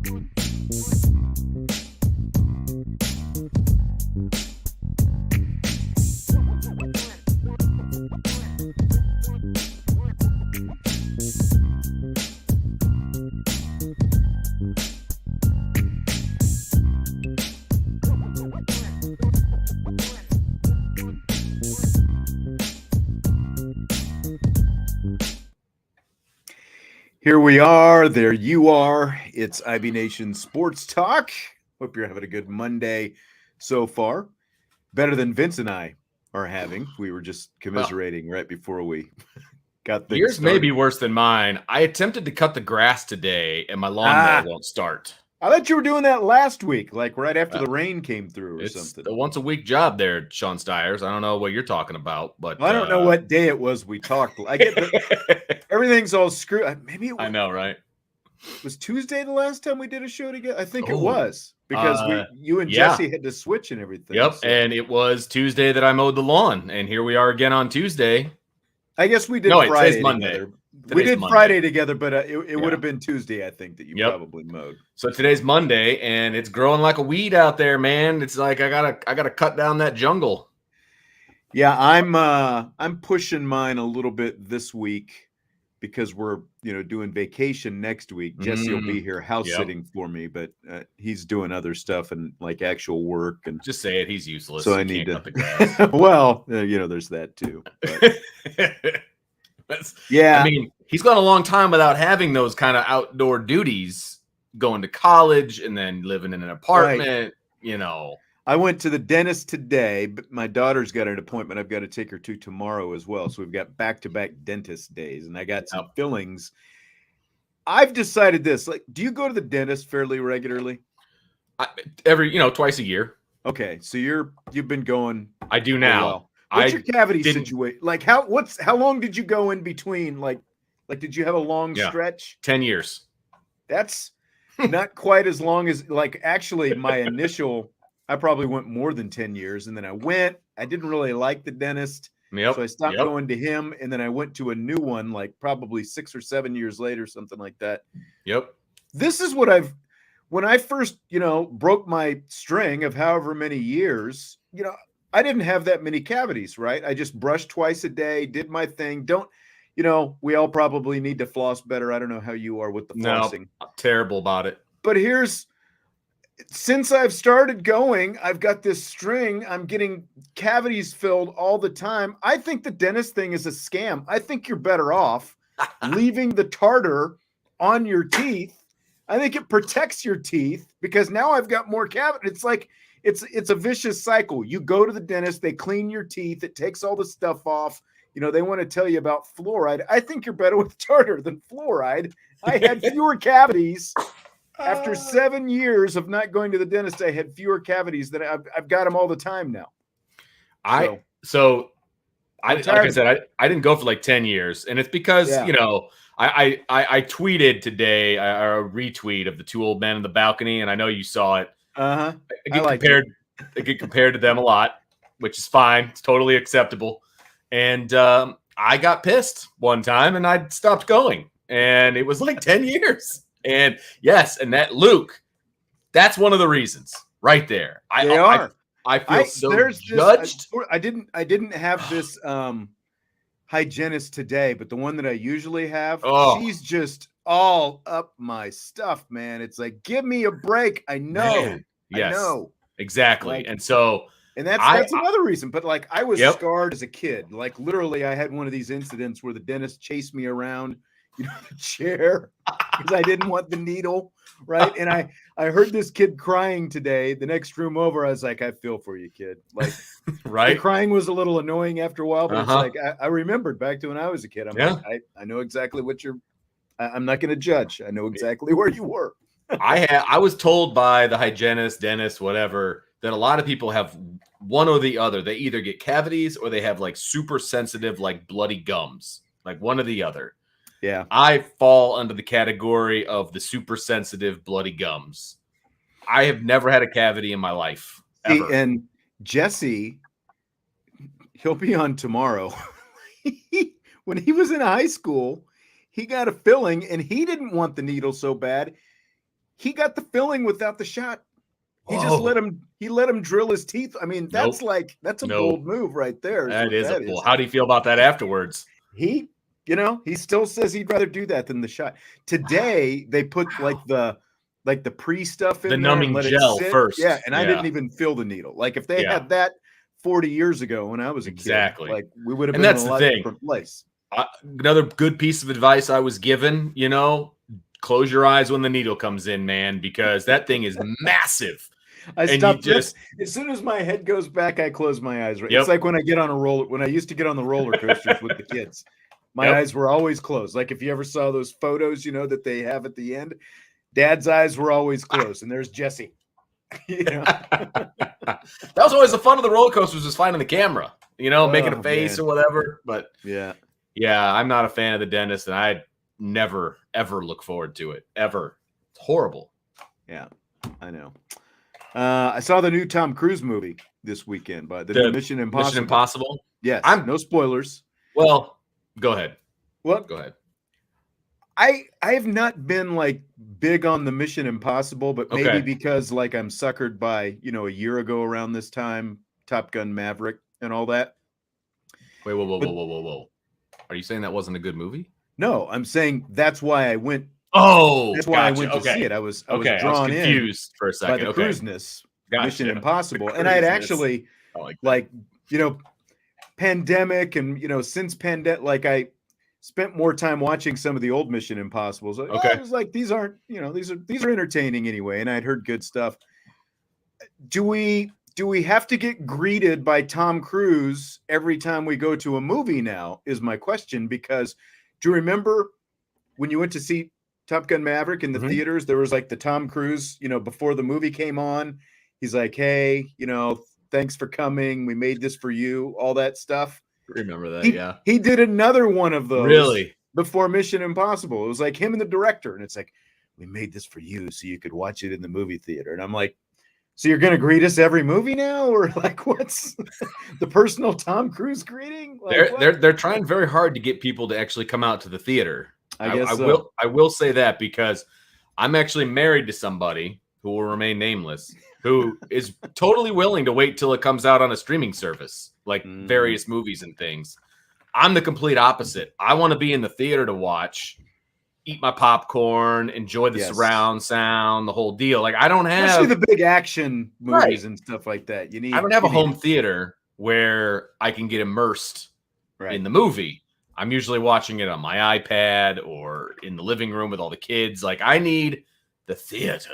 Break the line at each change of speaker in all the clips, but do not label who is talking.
Here we are. There you are. It's IB Nation Sports Talk. Hope you're having a good Monday so far. Better than Vince and I are having. We were just commiserating right before we got things
Yours
started.
may be worse than mine. I attempted to cut the grass today, and my lawnmower won't start.
I thought you were doing that last week, like right after the rain came through or
It's
something.
a once-a-week job there, Sean Stiers. I don't know what you're talking about, but
Well, I don't know what day it was we talked. I get everything's all screwed. Maybe it was,
I know, right?
Was Tuesday the last time we did a show together? I think it was because you and
yeah.
Jesse had to switch and everything.
Yep,
so.
and it was Tuesday that I mowed the lawn, and here we are again on Tuesday.
I guess we did Friday today's Monday. Together. We did Monday. Friday together, but it would have been Tuesday, I think, that you probably mowed.
So today's Monday, and it's growing like a weed out there, man. It's like I gotta cut down that jungle.
Yeah, I'm pushing mine a little bit this week because we're doing vacation next week. Jesse will be here house sitting for me, but he's doing other stuff and like actual work. And
just say it, he's useless.
So I need to cut the grass. Well, there's that too.
Yeah, I mean, he's gone a long time without having those kind of outdoor duties, going to college and then living in an apartment. Right.
I went to the dentist today, but my daughter's got an appointment I've got to take her to tomorrow as well. So we've got back-to-back dentist days, and I got some fillings. I've decided this. Like, do you go to the dentist fairly regularly?
Every, twice a year.
Okay, so you've been going.
I do now.
What's your cavity situation? Like, how long did you go in between? Like did you have a long stretch?
10 years.
That's not quite as long as actually my initial. I probably went more than 10 years, and then I didn't really like the dentist. So I stopped going to him, and then I went to a new one, like probably 6 or 7 years later, something like that.
Yep.
This is what when I first, broke my string of however many years, I didn't have that many cavities, right? I just brushed twice a day, did my thing. We all probably need to floss better. I don't know how you are with the flossing.
No, I'm terrible about it.
But since I've started going, I've got this string. I'm getting cavities filled all the time. I think the dentist thing is a scam. I think you're better off leaving the tartar on your teeth. I think it protects your teeth because now I've got more cavities. It's like it's a vicious cycle. You go to the dentist, they clean your teeth, it takes all the stuff off. They want to tell you about fluoride. I think you're better with tartar than fluoride. I had fewer cavities. After 7 years of not going to the dentist, I had fewer cavities than I've got them all the time now.
Like I said, I didn't go for like 10 years. And it's because, I tweeted today a retweet of the two old men in the balcony, and I know you saw it.
Uh-huh.
I get compared to them a lot, which is fine. It's totally acceptable. And I got pissed one time, and I stopped going. And it was like 10 years. And yes, and that Luke, that's one of the reasons right there. I feel so judged.
I didn't have this hygienist today, but the one that I usually have, she's just all up my stuff, man. It's like, give me a break. I know.
Man. Yes,
I know.
Exactly.
And
that's
another reason. But I was scarred as a kid. Like literally, I had one of these incidents where the dentist chased me around the chair because I didn't want the needle, right? And I heard this kid crying today. The next room over, I was like, I feel for you, kid. Like,
right?
The crying was a little annoying after a while, but it's like I remembered back to when I was a kid. I'm like, I know exactly what I'm not going to judge. I know exactly where you were.
I was told by the hygienist, dentist, whatever, that a lot of people have one or the other. They either get cavities or they have like super sensitive, like bloody gums, like one or the other.
Yeah.
I fall under the category of the super sensitive bloody gums. I have never had a cavity in my life. Ever.
And Jesse, he'll be on tomorrow. When he was in high school, he got a filling and he didn't want the needle so bad. he got the filling without the shot. He just
Whoa.
let him drill his teeth. I mean, that's
Nope.
that's a
No.
bold move right there.
That
What
is a
that
pull.
is.
How do you feel about that afterwards?
He, he still says he'd rather do that than the shot. Today they put like the pre stuff in
The
there
numbing
and let
gel
it sit.
first.
Yeah, and I
Yeah.
didn't even feel the needle. Like if they
Yeah.
had that 40 years ago when I was a
Exactly.
kid, like we would have
And
been in
that's
a
the
lot
thing.
different place.
Another good piece of advice I was given, close your eyes when the needle comes in, man, because that thing is massive.
I
And
stopped
you just
as soon as my head goes back, I close my eyes. Right?
Yep.
It's like when I used to get on the roller coasters with the kids. My
Yep.
eyes were always closed. Like if you ever saw those photos, that they have at the end, Dad's eyes were always closed, and there's Jesse.
That was always the fun of the roller coasters, was finding the camera, making a face or whatever. But
yeah,
I'm not a fan of the dentist, and I never ever look forward to it ever. It's horrible.
Yeah, I know. I saw the new Tom Cruise movie this weekend, but the new Mission Impossible.
Mission Impossible.
Yes, no spoilers.
Well, go ahead.
What?
Go ahead.
I have not been like big on the Mission Impossible, but maybe because like I'm suckered by a year ago around this time, Top Gun Maverick and all that.
Wait, whoa! Are you saying that wasn't a good movie?
No, I'm saying that's why I went.
Oh,
that's why I went to see it. I was drawn
confused
in
for a second.
by the cruiseness,
Gotcha.
Mission Impossible, and I had actually pandemic and since pandemic, like I spent more time watching some of the old Mission Impossibles. I was like, these aren't, these are entertaining anyway, and I'd heard good stuff. Do we have to get greeted by Tom Cruise every time we go to a movie now? Is my question, because do you remember when you went to see Top Gun Maverick in the theaters? There was like the Tom Cruise, before the movie came on, he's like, hey, thanks for coming. We made this for you. All that stuff.
Remember that?
He did another one of those
really
before Mission Impossible. It was like him and the director, and it's like, we made this for you so you could watch it in the movie theater. And I'm like, so you're gonna greet us every movie now, or like what's the personal Tom Cruise greeting? Like,
they're trying very hard to get people to actually come out to the theater.
I guess
I will say that because I'm actually married to somebody who will remain nameless, who is totally willing to wait till it comes out on a streaming service, like various movies and things. I'm the complete opposite. I want to be in the theater to watch, eat my popcorn, enjoy the surround sound, the whole deal. Like I don't have
especially the big action movies and stuff like that. I
don't have a home theater where I can get immersed in the movie. I'm usually watching it on my iPad or in the living room with all the kids. Like I need the theater.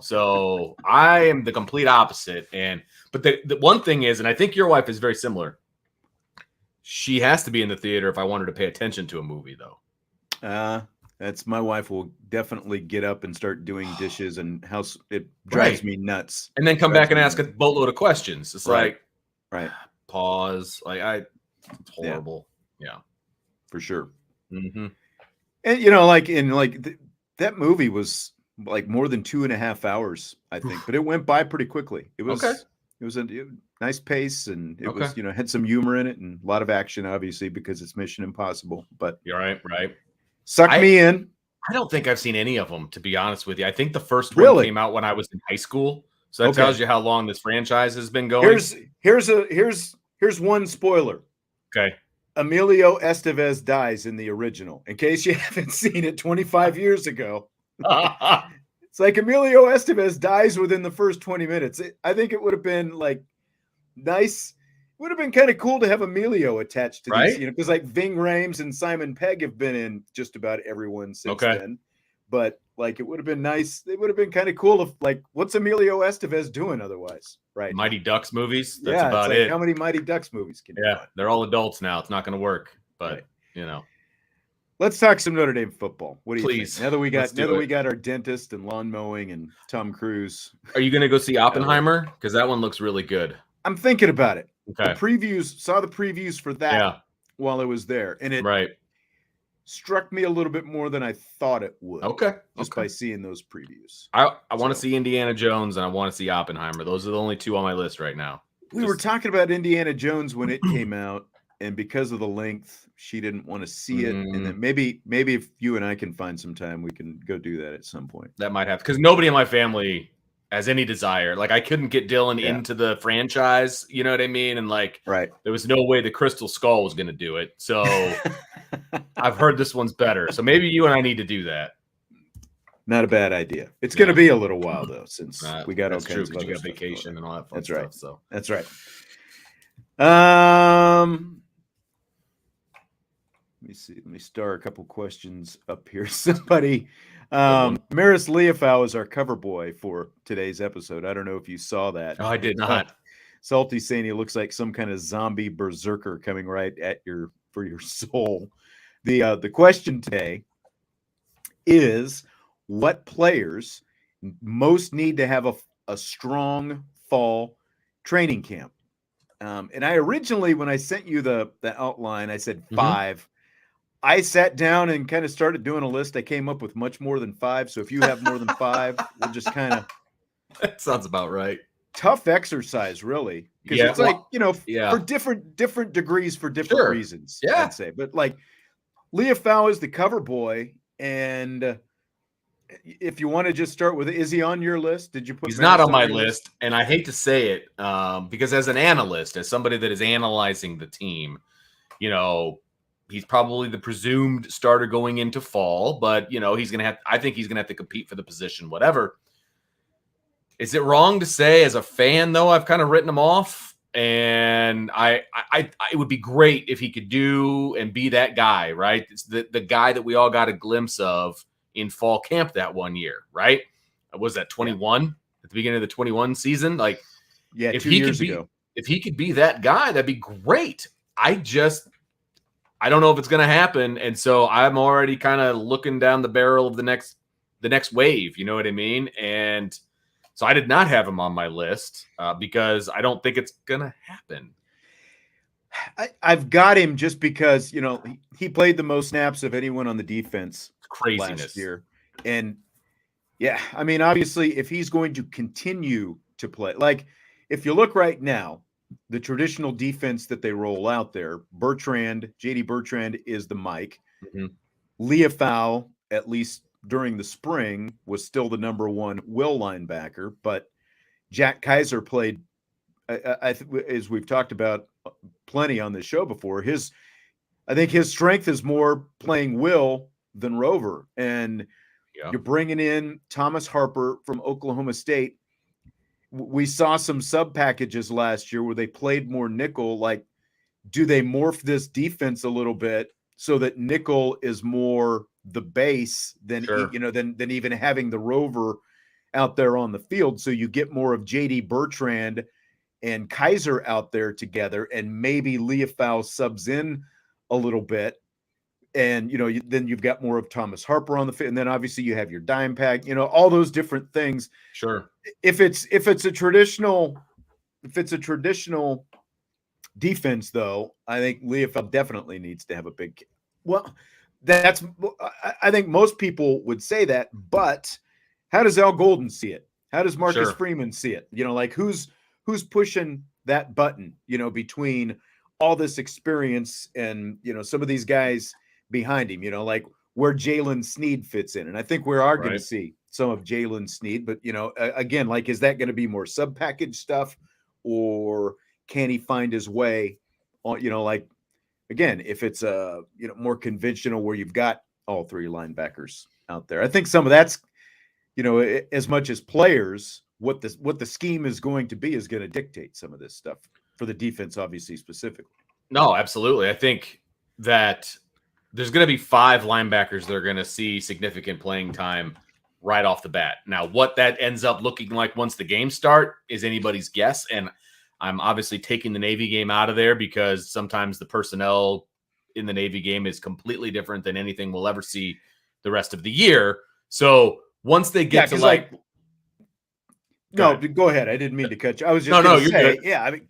So I am the complete opposite. But the one thing is, and I think your wife is very similar, she has to be in the theater if I want her to pay attention to a movie, though.
That's my wife will definitely get up and start doing dishes and house. It drives me nuts.
And then come back and ask a boatload of questions. It's like, pause. Like it's horrible. Yeah,
for sure.
Mm-hmm.
And that movie was like more than 2.5 hours, I think, but it went by pretty quickly. It was it was a nice pace, and it was had some humor in it and a lot of action, obviously, because it's Mission Impossible. But
you're right.
Sucked me in.
I don't think I've seen any of them, to be honest with you. I think the first one came out when I was in high school, so that tells you how long this franchise has been going.
Here's one spoiler.
Okay.
Emilio Estevez dies in the original. In case you haven't seen it, 25 years ago. It's like Emilio Estevez dies within the first 20 minutes. I think it would have been like nice. It would have been kind of cool to have Emilio attached to these, because like Ving Rhames and Simon Pegg have been in just about everyone since then. But like, it would have been nice. It would have been kind of cool if like, what's Emilio Estevez doing otherwise? Right.
Mighty Ducks movies. That's about
like,
it.
How many Mighty Ducks movies can you find?
They're all adults now. It's not going to work, but
Let's talk some Notre Dame football. What do you
think?
Now that we got our dentist and lawn mowing and Tom Cruise.
Are you going to go see Oppenheimer? Because that one looks really good.
I'm thinking about it.
Okay.
Saw the previews for that while I was there. And it struck me a little bit more than I thought it would. Just by seeing those previews.
I want to see Indiana Jones and I want to see Oppenheimer. Those are the only two on my list right now.
We were talking about Indiana Jones when it came out. and because of the length, she didn't want to see it. And
Mm,
then maybe if you and I can find some time, we can go do that at some point.
that might have, because nobody in my family has any desire. Like, I couldn't get Dylan
Yeah.
into the franchise. You know what I mean? And like,
Right.
there was no way the Crystal Skull was going to do it. So I've heard this one's better. So maybe you and I need to do that.
Not a bad idea. It's going to be a little while though, since we got all
That's true,
kinds of
because you
other
got
stuff going
vacation
on.
and all that fun
That's
stuff.
right.
So
That's right. Let me see. Let me star a couple questions up here. Somebody, Maris Leofau is our cover boy for today's episode. I don't know if you saw that.
I did not.
Salty saying he looks like some kind of zombie berserker coming right at for your soul. The question today is, what players most need to have a strong fall training camp? And I originally, when I sent you the outline, I said 5. I sat down and kind of started doing a list. I came up with much more than 5. So if you have more than 5, we'll just kind of.
That sounds about right.
Tough exercise, really, because it's like, for different degrees for different reasons.
Yeah,
I'd say, but like Leofau is the cover boy, and if you want to just start with, is he on your list? Did you put?
He's not on my list, and I hate to say it, because as an analyst, as somebody that is analyzing the team, he's probably the presumed starter going into fall, but he's gonna have. I think he's gonna have to compete for the position, whatever. Is it wrong to say, as a fan, though, I've kind of written him off, and it would be great if he could do and be that guy, right? It's the guy that we all got a glimpse of in fall camp that one year, right? Was that 21 at the beginning of the 21 season? Like,
if 2 years ago,
if he could be that guy, that'd be great. I don't know if it's going to happen, and so I'm already kind of looking down the barrel of the next wave. You know what I mean? And so I did not have him on my list because I don't think it's going to happen.
I've got him just because, he played the most snaps of anyone on the defense last year. And I mean, obviously, if he's going to continue to play, like if you look right now, the traditional defense that they roll out there, JD Bertrand is the Mike. Leofau, at least during the spring, was still the number 1 will linebacker, but Jack Kaiser played, as we've talked about plenty on this show before, I think his strength is more playing will than Rover. And you're bringing in Thomas Harper from Oklahoma State. We saw some sub packages last year where they played more nickel. Like, do they morph this defense a little bit so that nickel is more the base than than even having the Rover out there on the field? So you get more of JD Bertrand and Kaiser out there together, and maybe Leofau subs in a little bit, and then you've got more of Thomas Harper on the field, and then obviously you have your dime pack, all those different things.
Sure.
If it's a traditional defense, though, I think Leofau definitely needs to have a big. Well, I think most people would say that, but how does Al Golden see it? How does Marcus Freeman see it? Like who's pushing that button? Between all this experience and some of these guys behind him. Like where Jalen Sneed fits in, and I think we are going to see some of Jalen Sneed. But again, like, is that going to be more sub package stuff, or can he find his way on? Like, again, if it's a more conventional where you've got all 3 linebackers out there, I think some of that's as much as players, what the scheme is going to be is going to dictate some of this stuff for the defense, obviously specifically.
No, absolutely. I think that there's going to be 5 linebackers that are going to see significant playing time right off the bat. Now, what that ends up looking like once the games start is anybody's guess. And I'm obviously taking the Navy game out of there because sometimes the personnel in the Navy game is completely different than anything we'll ever see the rest of the year. So once they get to
go ahead. I didn't mean to cut you. I was just going to say,
good.
I mean,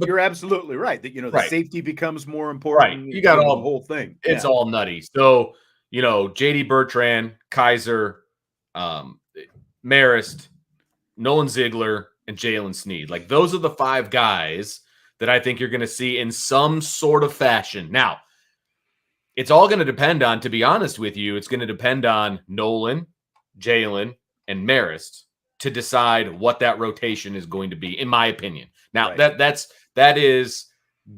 you're absolutely right that the safety becomes more important.
Right, you got all
the whole thing.
It's all nutty. So JD Bertrand, Kaiser, Marist, Nolan Ziegler, and Jalen Sneed. Like, those are the 5 guys that I think you're going to see in some sort of fashion. Now, it's all going to depend on, to be honest with you, it's going to depend on Nolan, Jalen, and Marist to decide what that rotation is going to be, in my opinion. Now,
Right.
that is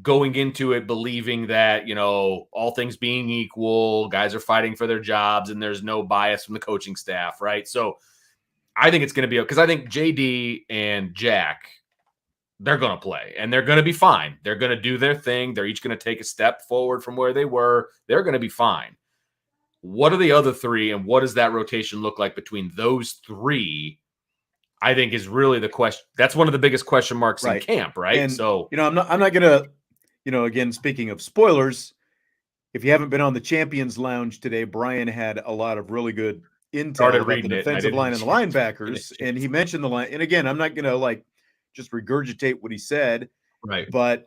going into it believing that, all things being equal, guys are fighting for their jobs and there's no bias from the coaching staff, right? So I think it's going to be, because I think JD and Jack, they're going to play and they're going to be fine. They're going to do their thing. They're each going to take a step forward from where they were. They're going to be fine. What are the other three, and what does that rotation look like between those three? I think is really the question. That's one of the biggest question marks in camp, right?
And
so,
I'm not gonna, again, speaking of spoilers, if you haven't been on the Champions Lounge today, Brian had a lot of really good intel about the defensive line and the linebackers, and he mentioned the line. And again, I'm not gonna just regurgitate what he said,
right?
But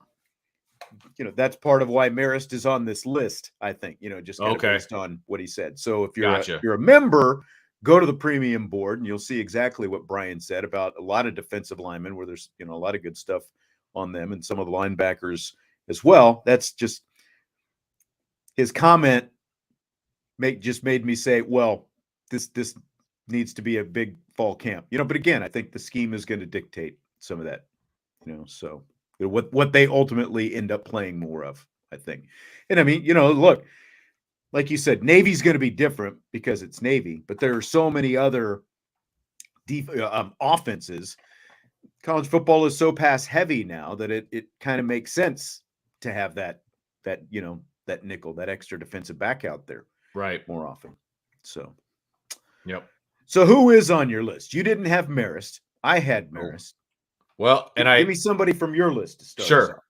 that's part of why Marist is on this list. I think just kind of based on what he said. So if you're a member, go to the premium board and you'll see exactly what Brian said about a lot of defensive linemen, where there's a lot of good stuff on them, and some of the linebackers as well. That's just his comment. Just made me say, well, this needs to be a big fall camp, But again, I think the scheme is going to dictate some of that, So what they ultimately end up playing more of, I think. And I mean, look, like you said, Navy's going to be different because it's Navy, but there are so many other offenses. College football is so pass heavy now that it kind of makes sense to have that nickel, that extra defensive back out there,
right,
more often. So,
yep.
So who is on your list? You didn't have Marist. I had Marist.
Well, and
give me somebody from your list to start.
Sure.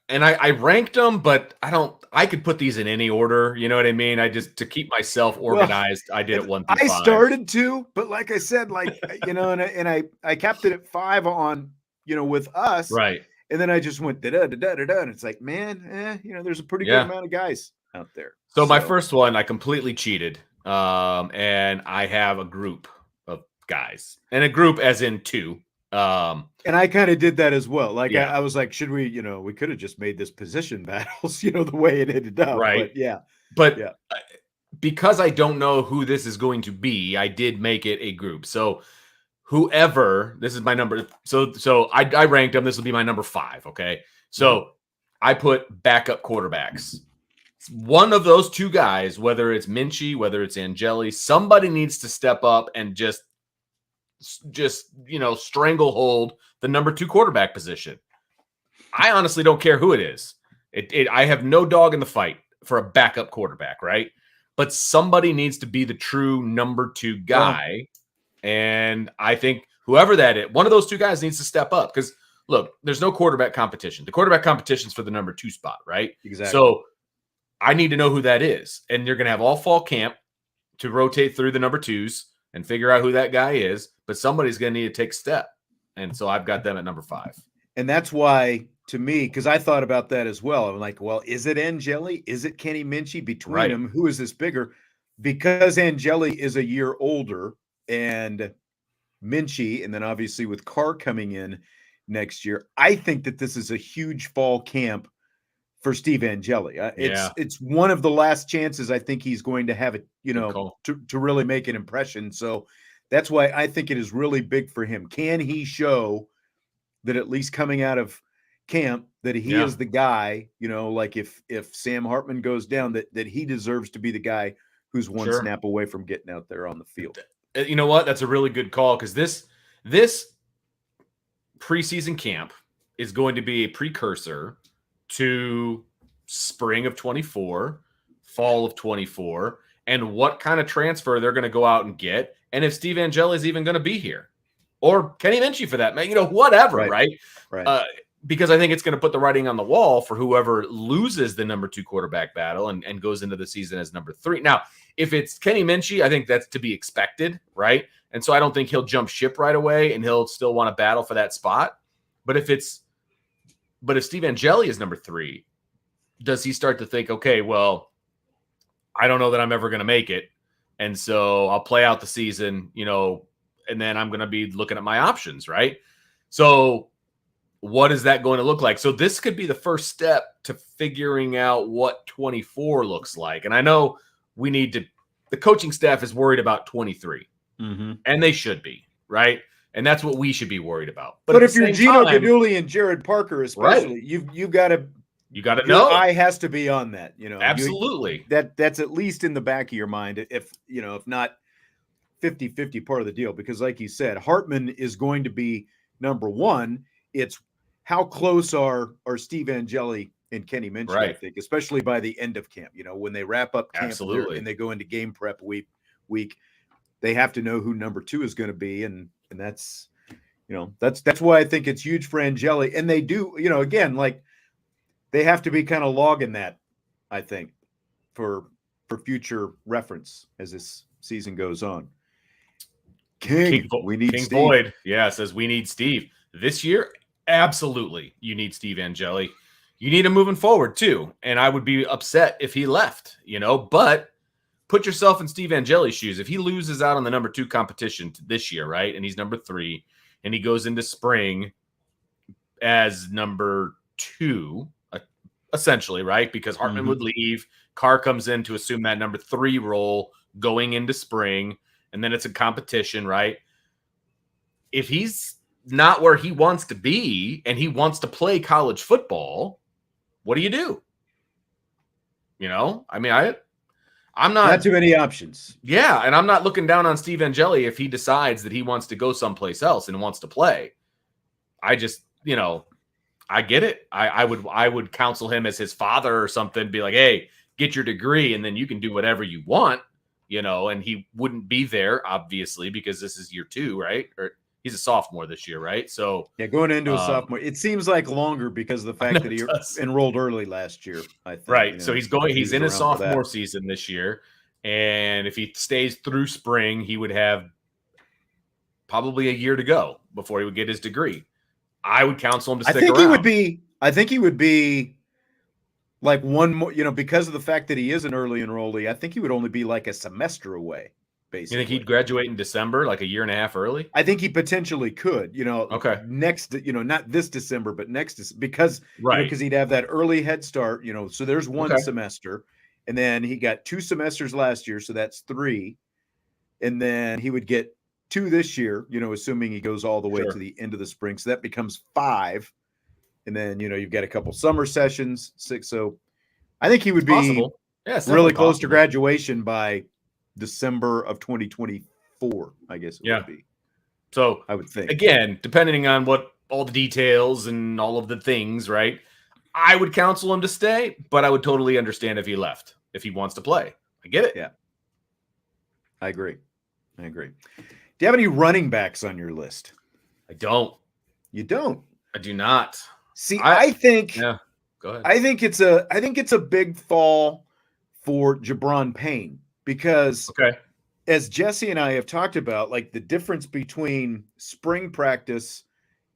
And I ranked them, but I could put these in any order. You know what I mean? To keep myself organized, I did it 1 through 5.
I started to, but like I said, and I kept it at 5 on, with us.
Right.
And then I just went da-da-da-da-da-da. And it's like, man, there's a pretty good amount of guys out there.
So my first one, I completely cheated. And I have a group of guys, and a group as in 2.
And I kind of did that as well. I was like, should we, we could have just made this position battles, the way it ended up.
Right.
But
because I don't know who this is going to be, I did make it a group. So whoever, this is my number. So I ranked them. This will be my number 5. Okay. So I put backup quarterbacks. One of those 2 guys, whether it's Minchie, whether it's Angeli, somebody needs to step up and just stranglehold the number 2 quarterback position. I honestly don't care who it is. I have no dog in the fight for a backup quarterback, right? But somebody needs to be the true number 2 guy. And I think whoever that is, one of those 2 guys needs to step up, because look, there's no quarterback competition. The quarterback competition is for the number 2 spot, right?
Exactly.
So I need to know who that is. And you're going to have all fall camp to rotate through the number 2s and figure out who that guy is. But somebody's going to need to take a step. And so I've got them at number 5.
And that's why, to me, because I thought about that as well. I'm like, well, is it Angeli? Is it Kenny Minchie? Between them, who is this bigger? Because Angeli is a year older, and Minchie, and then obviously with Carr coming in next year, I think that this is a huge fall camp for Steve Angeli. It's one of the last chances I think he's going to have it, to really make an impression. So that's why I think it is really big for him. Can he show that, at least coming out of camp, that he is the guy, like if Sam Hartman goes down, that he deserves to be the guy who's one snap away from getting out there on the field.
You know what? That's a really good call, because this preseason camp is going to be a precursor to spring of 24, fall of 24, and what kind of transfer they're going to go out and get, and if Steve Angeli is even going to be here, or Kenny Minchie for that, whatever, right? Because I think it's going to put the writing on the wall for whoever loses the number 2 quarterback battle and goes into the season as number 3. Now, if it's Kenny Minchie, I think that's to be expected, right? And so I don't think he'll jump ship right away, and he'll still want to battle for that spot. But if Steve Angeli is number 3, does he start to think, okay, well, I don't know that I'm ever going to make it, and so I'll play out the season, and then I'm going to be looking at my options, right? So what is that going to look like? So this could be the first step to figuring out what 24 looks like. And I know the coaching staff is worried about 23, and they should be, right? And that's what we should be worried about.
But if you're Gino Guidugli and Jared Parker, especially,
right.
you got to
know.
Your eye has to be on that.
Absolutely.
That's at least in the back of your mind. If not 50-50 part of the deal, because like you said, Hartman is going to be number one. It's how close are Steve Angeli and Kenny Minchey,
right.
I think, especially by the end of camp. When they wrap up camp and they go into game prep week, they have to know who number 2 is going to be, and that's that's why I think it's huge for Angeli. And they do, again, like they have to be kind of logging that, I think, for future reference as this season goes on. King Steve.
Boyd, says we need Steve this year. Absolutely, you need Steve Angeli. You need him moving forward too. And I would be upset if he left. But put yourself in Steve Angeli's shoes. If he loses out on the number 2 competition this year, right, and he's number 3, and he goes into spring as number 2, essentially, right, because Hartman would leave, Carr comes in to assume that number 3 role going into spring. And then it's a competition, right? If he's not where he wants to be and he wants to play college football, what do you do? I mean, I'm not
too many options.
Yeah, and I'm not looking down on Steve Angeli if he decides that he wants to go someplace else and wants to play. I just, I get it. I would counsel him as his father or something, be like, hey, get your degree and then you can do whatever you want. And he wouldn't be there, obviously, because this is year 2, right? Or he's a sophomore this year, right? So
going into a sophomore, it seems like longer because of the fact that he enrolled early last year, I think.
Right. So he's in his sophomore season this year. And if he stays through spring, he would have probably a year to go before he would get his degree. I would counsel him to stick around.
I think he would be like one more, because of the fact that he is an early enrollee, I think he would only be like a semester away, basically.
You think he'd graduate in December, like a year and a half early?
I think he potentially could,
okay.
Next, not this December, but next, because he'd have that early head start, so there's one semester, and then he got 2 semesters last year, so that's 3. And then he would get 2 this year, assuming he goes all the way to the end of the spring. So that becomes 5. And then, you've got a couple summer sessions, 6. So I think he would be really close to graduation by December of 2024, I guess it would be.
So
I would think.
Again, depending on what all the details and all of the things, right? I would counsel him to stay, but I would totally understand if he left, if he wants to play. I get it.
Yeah. I agree. Do you have any running backs on your list?
I don't.
You don't?
I do not.
See, I think
go ahead.
I think it's a big fall for Jabron Payne because as Jesse and I have talked about, like the difference between spring practice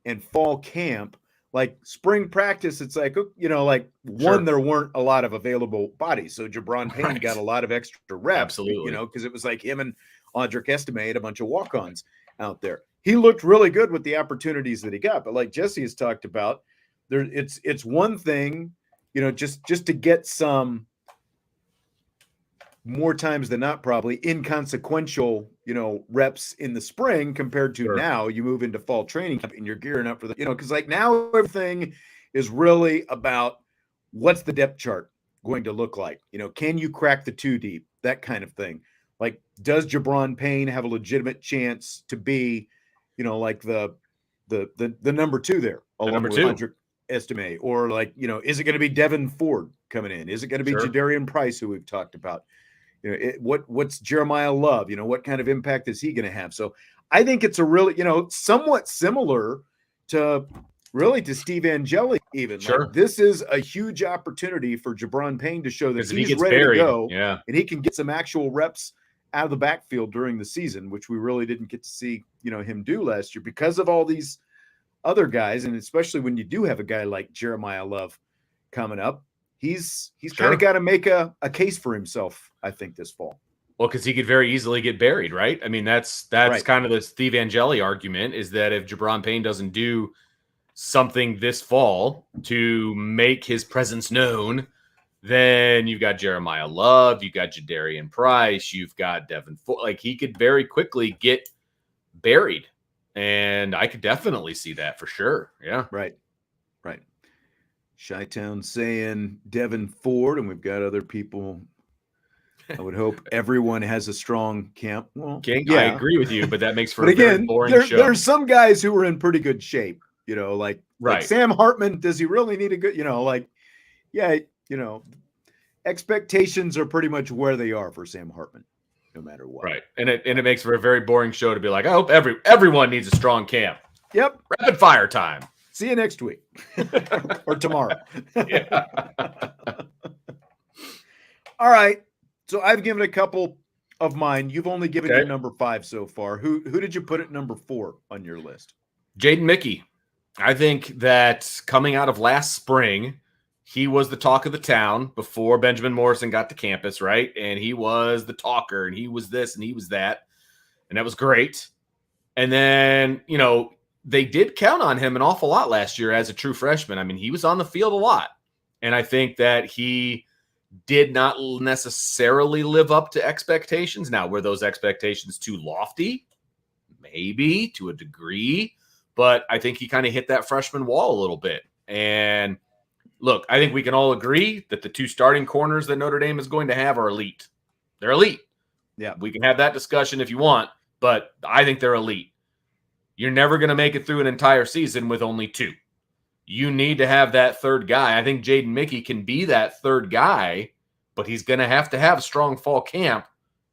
and fall camp, like spring practice, it's like, there weren't a lot of available bodies. So Jabron Payne got a lot of extra reps,
absolutely,
because it was like him and Audric Estime had a bunch of walk-ons out there. He looked really good with the opportunities that he got, but like Jesse has talked about, it's one thing, just to get some more times than not, probably inconsequential, reps in the spring compared to now you move into fall training camp and you're gearing up for the, because like now everything is really about what's the depth chart going to look like? Can you crack the 2 deep? That kind of thing. Like, does Jabron Payne have a legitimate chance to be, like the number 2 there, along with Audric Estime, or like, is it going to be Devin Ford coming in? Is it going to be Jadarian Price, who we've talked about? What's Jeremiah Love? What kind of impact is he going to have? So I think it's a really, somewhat similar to Steve Angeli even. Like, this is a huge opportunity for Jabron Payne to show that he's ready to go, and he can get some actual reps out of the backfield during the season, which we really didn't get to see, him do last year because of all these other guys. And especially when you do have a guy like Jeremiah Love coming up, he's kind of got to make a case for himself, I think, this fall.
Well, because he could very easily get buried, right? I mean, that's kind of the Steve Angeli argument, is that if Jabron Payne doesn't do something this fall to make his presence known, then you've got Jeremiah Love, you've got Jadarian Price, you've got Devin Ford. Like, he could very quickly get buried. And I could definitely see that for sure. Yeah.
Right. Chi-Town saying Devin Ford, and we've got other people. I would hope everyone has a strong camp. Well,
King,
yeah.
I agree with you, but that makes for
but
a very
again,
boring show.
There's some guys who are in pretty good shape, like
Right.
Sam Hartman. Does he really need a good, expectations are pretty much where they are for Sam Hartman, no matter what.
Right. And it makes for a very boring show to be like, I hope everyone needs a strong camp.
Yep.
Rapid fire time.
See you next week or tomorrow.
Yeah.
All right. So I've given a couple of mine. You've only given your number 5 so far. Who did you put at number 4 on your list?
Jaden Mickey. I think that coming out of last spring, he was the talk of the town before Benjamin Morrison got to campus, right? And he was the talker, and he was this and he was that. And that was great. And then, they did count on him an awful lot last year as a true freshman. I mean, he was on the field a lot. And I think that he did not necessarily live up to expectations. Now, were those expectations too lofty? Maybe, to a degree. But I think he kind of hit that freshman wall a little bit. And look, I think we can all agree that the 2 starting corners that Notre Dame is going to have are elite. They're elite.
Yeah.
We can have that discussion if you want, but I think they're elite. You're never going to make it through an entire season with only 2. You need to have that third guy. I think Jaden Mickey can be that third guy, but he's going to have a strong fall camp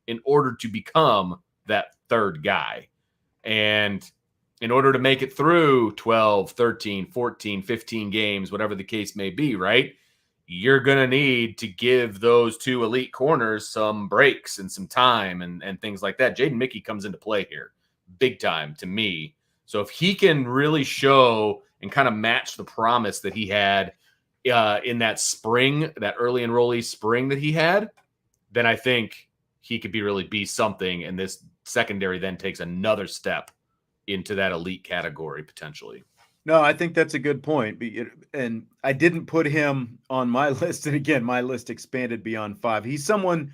in order to become that third guy. And in order to make it through 12, 13, 14, 15 games, whatever the case may be, right? You're going to need to give those 2 elite corners some breaks and some time and things like that. Jaden Mickey comes into play here big time to me. So if he can really show and kind of match the promise that he had in that spring, that early enrollee spring that he had, then I think he could be something. And this secondary then takes another step into that elite category potentially.
No, I think that's a good point. And I didn't put him on my list. And again, my list expanded beyond 5. He's someone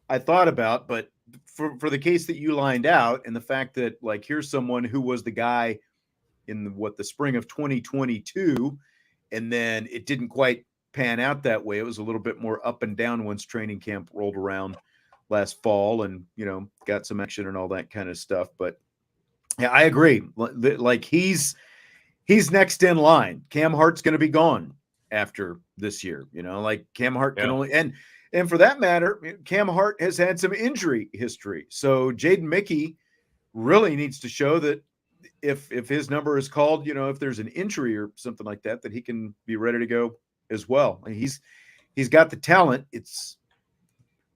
I thought about, but for the case that you lined out and the fact that, like, here's someone who was the guy in the spring of 2022, and then it didn't quite pan out that way. It was a little bit more up and down once training camp rolled around last fall and, got some action and all that kind of stuff. But yeah, I agree. Like, he's next in line. Cam Hart's going to be gone after this year, like Cam Hart can only, and for that matter, Cam Hart has had some injury history. So Jaden Mickey really needs to show that if his number is called, if there's an injury or something like that, that he can be ready to go as well. And he's got the talent. It's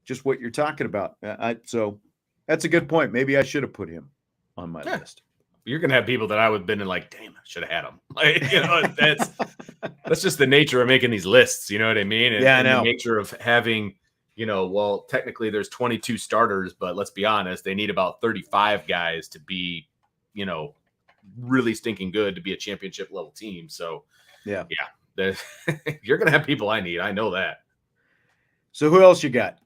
just what you're talking about. So that's a good point. Maybe I should have put him on my list.
You're going to have people that I would have been like, damn, I should have had him. Like, that's just the nature of making these lists. You know what I mean? And,
I know.
The nature of having, well, technically there's 22 starters, but let's be honest, they need about 35 guys to be, really stinking good to be a championship level team. So yeah, you're going to have people I need. I know that.
So who else you got?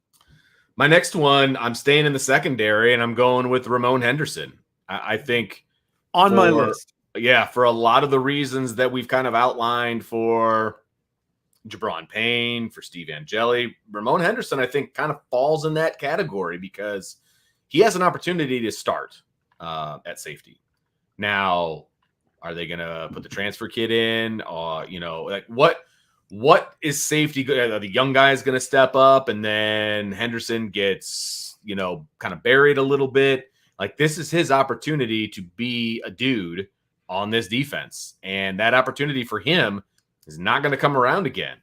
My next one, I'm staying in the secondary and I'm going with Ramon Henderson. I think
on my list.
Yeah, for a lot of the reasons that we've kind of outlined for Jabron Payne, for Steve Angeli, Ramon Henderson, I think, kind of falls in that category because he has an opportunity to start at safety. Now, are they going to put the transfer kid in? Like what is safety? Are the young guys going to step up and then Henderson gets, kind of buried a little bit? Like, this is his opportunity to be a dude on this defense. And that opportunity for him is not going to come around again.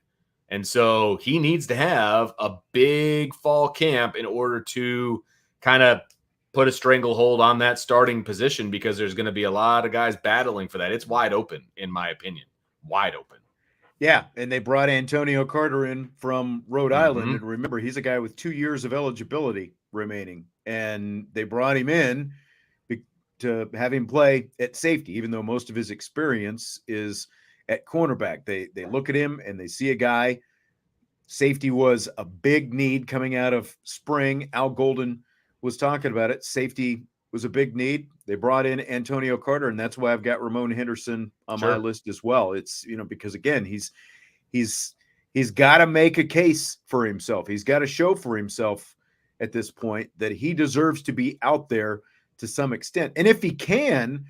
And so he needs to have a big fall camp in order to kind of put a stranglehold on that starting position, because there's going to be a lot of guys battling for that. It's wide open, in my opinion. Wide open.
Yeah, and they brought Antonio Carter in from Rhode Island. And remember, he's a guy with 2 years of eligibility remaining. And they brought him in to have him play at safety, even though most of his experience is at cornerback. They look at him and they see a guy. Safety was a big need coming out of spring. Al Golden was talking about it. Safety was a big need. They brought in Antonio Carter, and that's why I've got Ramon Henderson on my list as well. It's, because again, he's got to make a case for himself. He's got to show for himself at this point that he deserves to be out there to some extent. And if he can,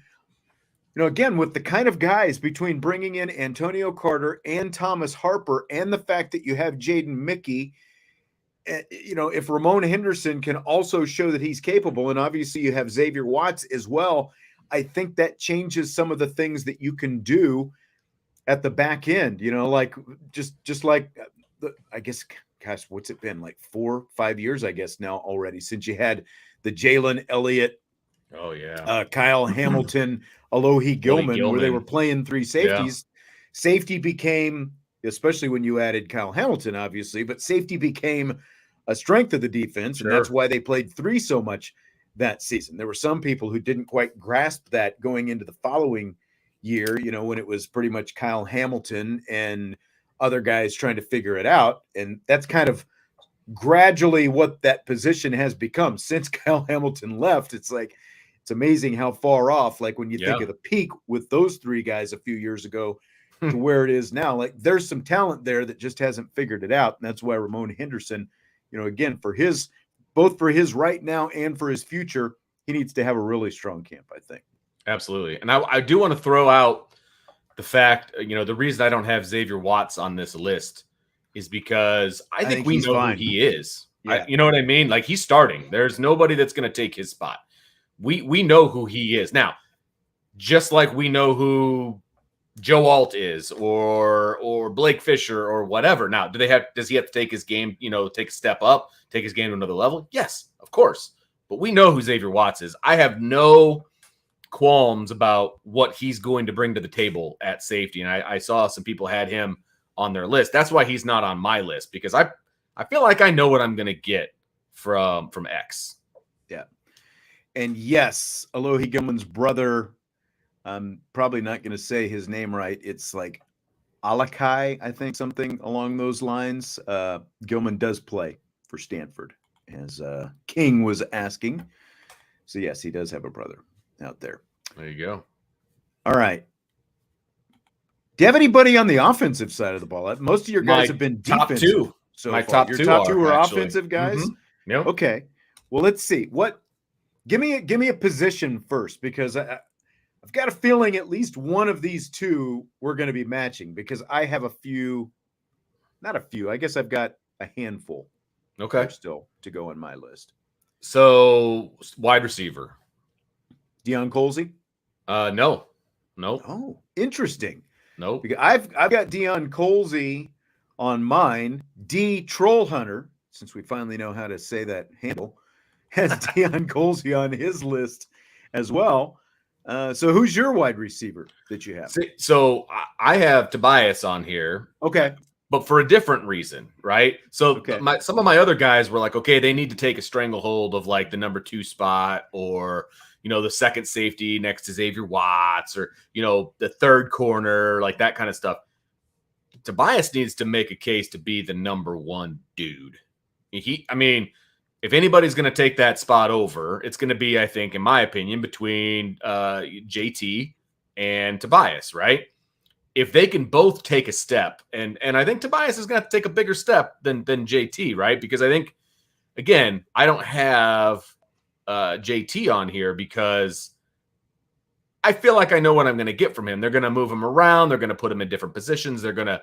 again, with the kind of guys between bringing in Antonio Carter and Thomas Harper and the fact that you have Jaden Mickey, if Ramon Henderson can also show that he's capable, and obviously you have Xavier Watts as well, I think that changes some of the things that you can do at the back end, like just like I guess, gosh, what's it been, like 4-5 years, I guess now already, since you had the Jalen Elliott,
oh yeah,
Kyle Hamilton, Alohi Gilman, where they were playing three safeties. Yeah. Safety became, especially when you added Kyle Hamilton, obviously, but safety became a strength of the defense, and that's why they played three so much that season. There were some people who didn't quite grasp that going into the following year, when it was pretty much Kyle Hamilton and other guys trying to figure it out. And that's kind of gradually what that position has become since Kyle Hamilton left. It's like, it's amazing how far off, like when you think of the peak with those three guys a few years ago to where it is now, like there's some talent there that just hasn't figured it out. And that's why Ramon Henderson, again, both for his right now and for his future, he needs to have a really strong camp, I think.
Absolutely. And I do want to throw out the fact, the reason I don't have Xavier Watts on this list is because I think we know who he is. Yeah. You know what I mean? Like, he's starting. There's nobody that's going to take his spot. We know who he is. Now, just like we know who Joe Alt is or Blake Fisher or whatever. Now, does he have to take his game, take a step up, take his game to another level? Yes, of course. But we know who Xavier Watts is. I have no qualms about what he's going to bring to the table at safety. And I saw some people had him on their list. That's why he's not on my list, because I feel like I know what I'm going to get from X.
Yeah. And yes, Alohi Gilman's brother, I'm probably not going to say his name right. It's like Alakai, I think, something along those lines. Gilman does play for Stanford, as King was asking. So yes, he does have a brother out there.
There you go.
All right. Do you have anybody on the offensive side of the ball? Most of your guys have been defensive.
Top two.
So
my
far.
top
your
two
top two are
actually
offensive guys.
Mm-hmm. Yep.
Okay. Well, let's see. Give me a position first, because I've got a feeling at least one of these two we're going to be matching, because I have I guess I've got a handful.
Okay.
Still to go on my list.
So wide receiver.
Deion Colsey?
No.
Oh, interesting.
No.
Because I've got Deion Colsey on mine. D Troll Hunter, since we finally know how to say that handle, has Deion Colsey on his list as well. So who's your wide receiver that you have?
So I have Tobias on here.
Okay.
But for a different reason, right? So some of my other guys were like, okay, they need to take a stranglehold of like the number 2 spot, or, the second safety next to Xavier Watts, or, the third corner, like that kind of stuff. Tobias needs to make a case to be the number 1 dude. If anybody's going to take that spot over, it's going to be, I think, in my opinion, between JT and Tobias, right? If they can both take a step, and I think Tobias is going to take a bigger step than JT, right? Because I think, again, I don't have JT on here because I feel like I know what I'm going to get from him. They're going to move him around. They're going to put him in different positions. They're going to,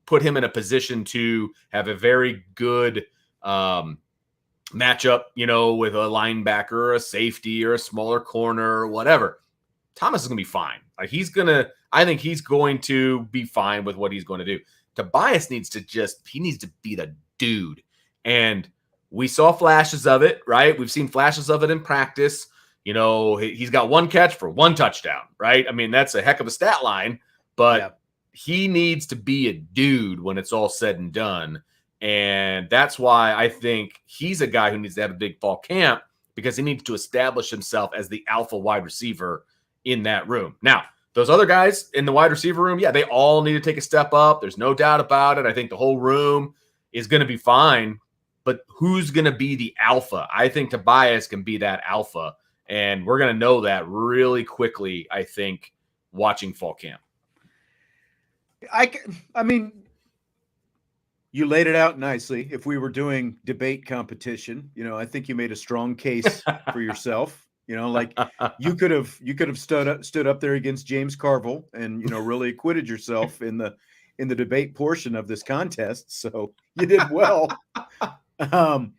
put him in a position to have a very good matchup, with a linebacker or a safety or a smaller corner or whatever. Thomas is going to be fine. I think he's going to be fine with what he's going to do. Tobias needs to be the dude. And we saw flashes of it, right? We've seen flashes of it in practice. He's got 1 catch for 1 touchdown, right? That's a heck of a stat line, but he needs to be a dude when it's all said and done. And that's why I think he's a guy who needs to have a big fall camp, because he needs to establish himself as the alpha wide receiver in that room. Now, those other guys in the wide receiver room, yeah, they all need to take a step up. There's no doubt about it. I think the whole room is going to be fine, but who's going to be the alpha? I think Tobias can be that alpha, and we're going to know that really quickly, I think, watching fall camp.
I mean, you laid it out nicely. If we were doing debate competition, I think you made a strong case for yourself. Like you could have stood up there against James Carville and really acquitted yourself in the debate portion of this contest. So you did well. I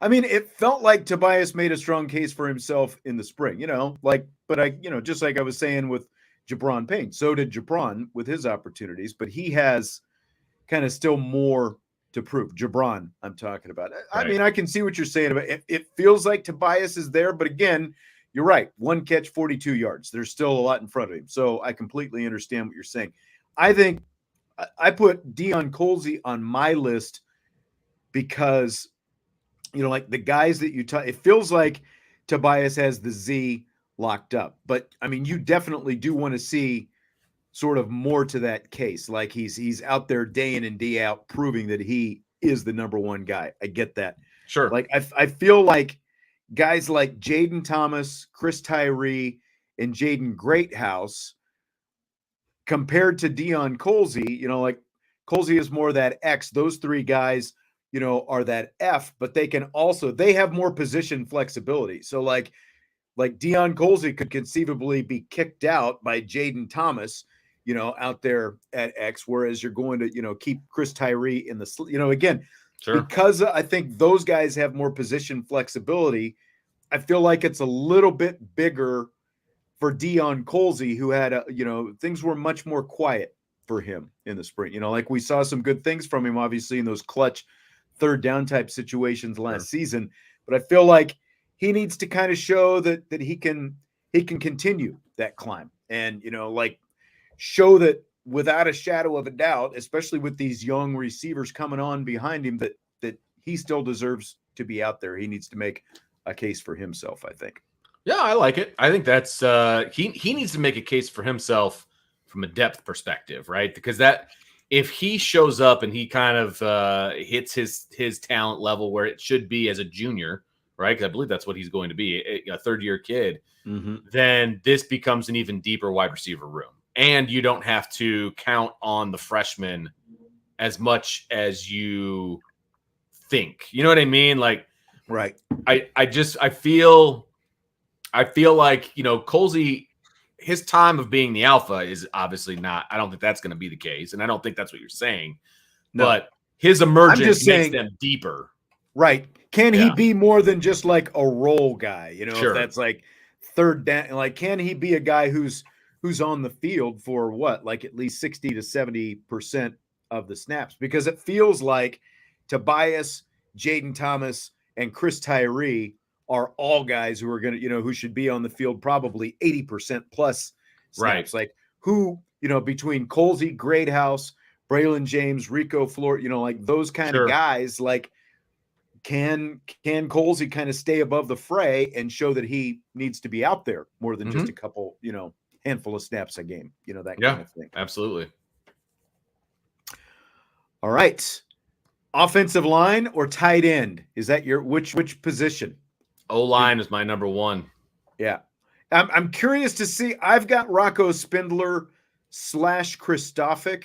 mean, it felt like Tobias made a strong case for himself in the spring. Just like I was saying with Jabron Payne, so did Jabron with his opportunities, but he has kind of still more to prove. Jabron, I'm talking about.
Right.
I mean, I can see what you're saying about it. It feels like Tobias is there, but again, you're right. 1 catch, 42 yards. There's still a lot in front of him. So I completely understand what you're saying. I think I put Deion Colzie on my list because, like the guys that it feels like Tobias has the Z locked up. But, I mean, you definitely do want to see sort of more to that case. Like he's out there day in and day out proving that he is the number one guy. I get that.
Sure.
Like I feel like guys like Jaden Thomas, Chris Tyree, and Jaden Greathouse compared to Deion Colzie, like Colzie is more that X. Those 3 guys, are that F, but they have more position flexibility. So like Deion Colzie could conceivably be kicked out by Jaden Thomas, out there at X, whereas you're going to, keep Chris Tyree in the, again,
sure.
Because I think those guys have more position flexibility. I feel like it's a little bit bigger for Deion Colzie, who had, things were much more quiet for him in the spring. Like we saw some good things from him, obviously, in those clutch 3rd down type situations last season. But I feel like he needs to kind of show that he can continue that climb and, show that without a shadow of a doubt, especially with these young receivers coming on behind him, that he still deserves to be out there. He needs to make a case for himself, I think.
Yeah, I like it. I think that's he needs to make a case for himself from a depth perspective, right? Because if he shows up and he kind of hits his talent level where it should be as a junior, right? Because I believe that's what he's going to be, a 3rd-year kid, then this becomes an even deeper wide receiver room. And you don't have to count on the freshmen as much as you think. You know what I mean? Like,
right.
I feel like, Colzie, his time of being the alpha is obviously not. I don't think that's going to be the case. And I don't think that's what you're saying. No. But his emergence makes them deeper.
Right. Can he be more than just like a role guy?
Sure.
If that's like 3rd down, like, can he be a guy who's on the field for what, like at least 60 to 70% of the snaps? Because it feels like Tobias, Jaden Thomas, and Chris Tyree are all guys who are going to, who should be on the field probably 80% plus snaps. Right. Like who, between Colzie, Greathouse, Braylon James, Rico Flor, like those kind of guys, like can Colzie kind of stay above the fray and show that he needs to be out there more than just a couple, handful of snaps a game, that kind of thing.
Absolutely.
All right. Offensive line or tight end? Is that your which position?
O-line is my number 1.
Yeah. I'm curious to see. I've got Rocco Spindler / Kristofic.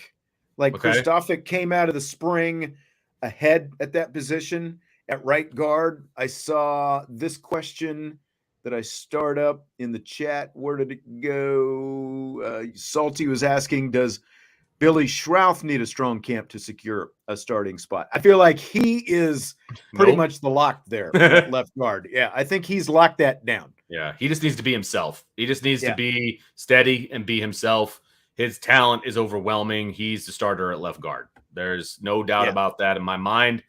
Like Kristofic came out of the spring ahead at that position at right guard. I saw this question that I start up in the chat. Where did it go? Salty was asking, does Billy Schrouth need a strong camp to secure a starting spot? I feel like he is pretty much the lock there at left guard. Yeah, I think he's locked that down.
Yeah, he just needs to be himself. He just needs to be steady and be himself. His talent is overwhelming. He's the starter at left guard. There's no doubt about that in my mind.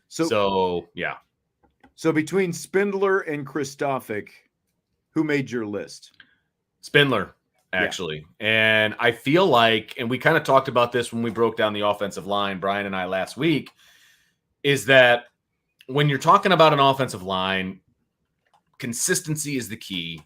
So yeah.
So between Spindler and Kristofic, who made your list?
Spindler, actually. Yeah. And I feel like, and we kind of talked about this when we broke down the offensive line, Brian and I last week, is that when you're talking about an offensive line, consistency is the key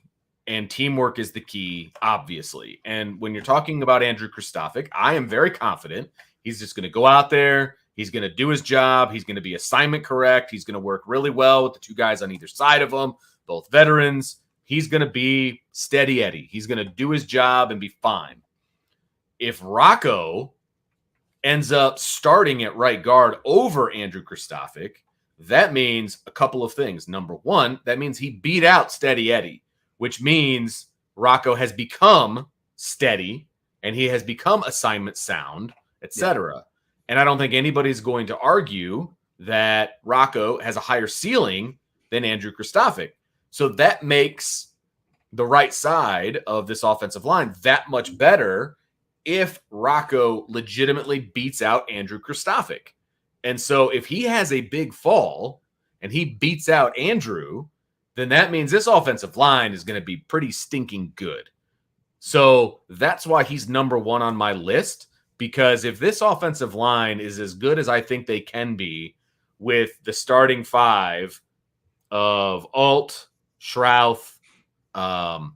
and teamwork is the key, obviously. And when you're talking about Andrew Kristofic, I am very confident he's just going to go out there. He's going to do his job. He's going to be assignment correct. He's going to work really well with the two guys on either side of him, both veterans. He's going to be steady Eddie. He's going to do his job and be fine. If Rocco ends up starting at right guard over Andrew Kristofic, that means a couple of things. Number one, that means he beat out Steady Eddie, which means Rocco has become steady and he has become assignment sound, etc. Yeah. And I don't think anybody's going to argue that Rocco has a higher ceiling than Andrew Kristofic. So that makes the right side of this offensive line that much better if Rocco legitimately beats out Andrew Kristofic. And so if he has a big fall and he beats out Andrew, then that means this offensive line is going to be pretty stinking good. So that's why he's number one on my list, because if this offensive line is as good as I think they can be with the starting five of Alt, Schrouth, why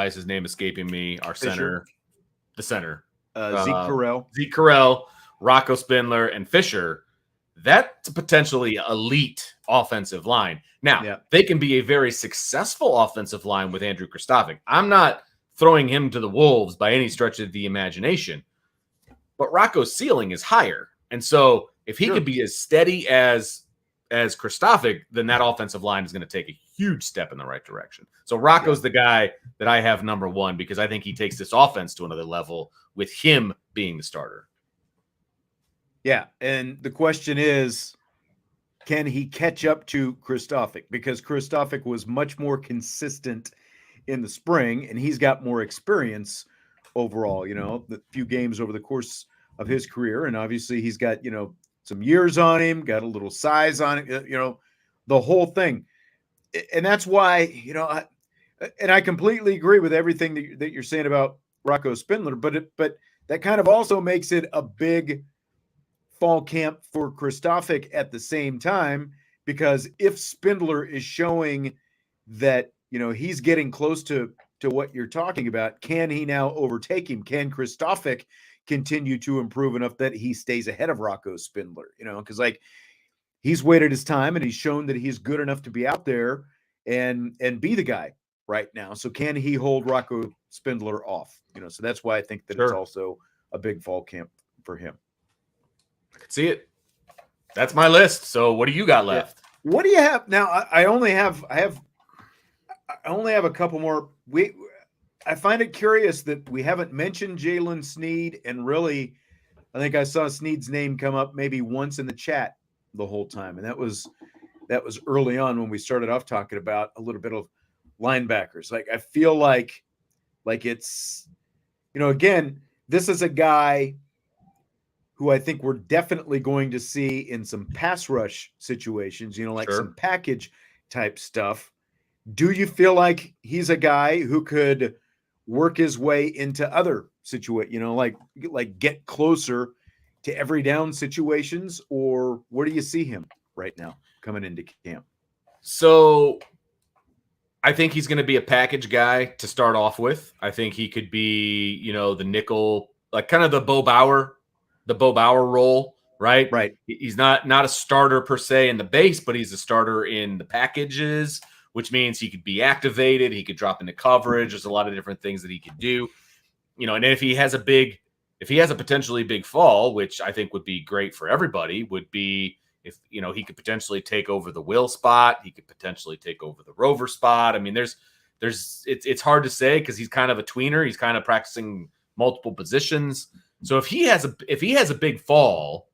is his name escaping me? Our center, the center. Zeke Correll, Rocco Spindler, and Fisher, that's a potentially elite offensive line. Now, they can be a very successful offensive line with Andrew Kristofic. I'm not throwing him to the wolves by any stretch of the imagination, but Rocco's ceiling is higher. And so if he could be as steady as Kristofic, then that offensive line is going to take a huge step in the right direction. So Rocco's the guy that I have number one, because I think he takes this offense to another level with him being the starter.
Yeah, and the question is, can he catch up to Kristofic? Because Kristofic was much more consistent in the spring, and he's got more experience overall, the few games over the course of his career. And obviously he's got, some years on him, got a little size on it, the whole thing. And that's why, and I completely agree with everything that you're saying about Rocco Spindler, but that kind of also makes it a big fall camp for Kristofic at the same time, because if Spindler is showing that, he's getting close to what you're talking about, can he now overtake him? Can Kristofic continue to improve enough that he stays ahead of Rocco Spindler? Because he's waited his time and he's shown that he's good enough to be out there and be the guy right now. So can he hold Rocco Spindler off? So that's why I think that it's also a big fall camp for him.
I could see it. That's my list. So what do you got left?
Yeah. What do you have now? I only have a couple more. I find it curious that we haven't mentioned Jalen Sneed, and really, I think I saw Sneed's name come up maybe once in the chat the whole time, and that was early on when we started off talking about a little bit of linebackers. Like I feel like it's, again, this is a guy who I think we're definitely going to see in some pass rush situations, some package type stuff. Do you feel like he's a guy who could work his way into other situations, like get closer to every down situations, or where do you see him right now coming into camp?
So I think he's going to be a package guy to start off with. I think he could be, the nickel, like kind of the Bo Bauer role, right?
Right.
He's not a starter per se in the base, but he's a starter in the packages, which means he could be activated. He could drop into coverage. There's a lot of different things that he could do, and if he has a potentially big fall, which I think would be great for everybody, would be if, he could potentially take over the Will spot. He could potentially take over the Rover spot. I mean, it's hard to say because he's kind of a tweener. He's kind of practicing multiple positions. So if he has a big fall,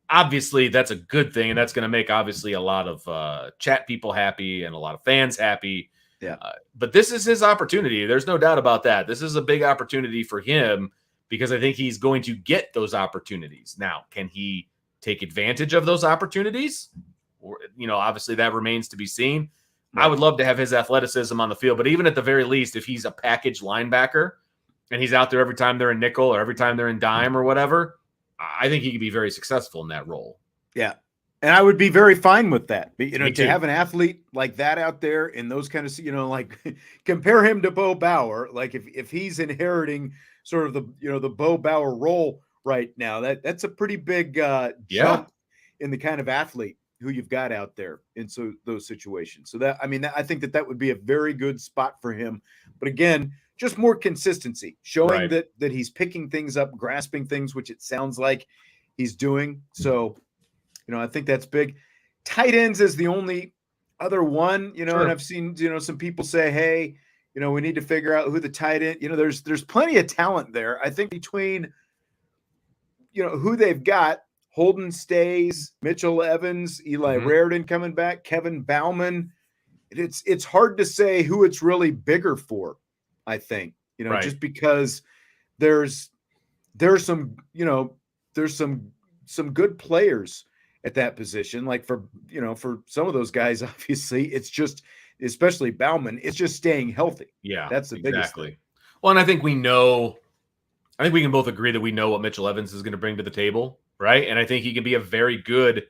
obviously that's a good thing, and that's going to make obviously a lot of chat people happy and a lot of fans happy.
Yeah.
But this is his opportunity. There's no doubt about that. This is a big opportunity for him because I think he's going to get those opportunities. Now, can he take advantage of those opportunities? Or, obviously that remains to be seen. Right. I would love to have his athleticism on the field, but even at the very least, if he's a package linebacker and he's out there every time they're in nickel or every time they're in dime or whatever, I think he could be very successful in that role.
Yeah. And I would be very fine with that. But,
Me
to
too.
have an athlete like that out there in those kind of, like compare him to Bo Bauer. Like if he's inheriting sort of the Bo Bauer role right now, that's a pretty big
Yeah.
jump in the kind of athlete who you've got out there in those situations. So I think that would be a very good spot for him. But again, just more consistency, showing
Right.
that he's picking things up, grasping things, which it sounds like he's doing. So, I think that's big. Tight ends is the only other one, and
Sure.
I've seen, some people say, hey, we need to figure out who the tight end, there's plenty of talent there. I think between, who they've got, Holden Stays, Mitchell Evans, Eli
Mhm.
Raritan coming back, Kevin Bauman. It's hard to say who it's really bigger for, I think,
Right.
just because there's some, there's some good players at that position. Like for some of those guys, obviously, it's just, especially Bauman, it's just staying healthy.
Yeah,
That's the biggest thing.
exactly. Well, and I think we can both agree that we know what Mitchell Evans is going to bring to the table, right? And I think he can be a very good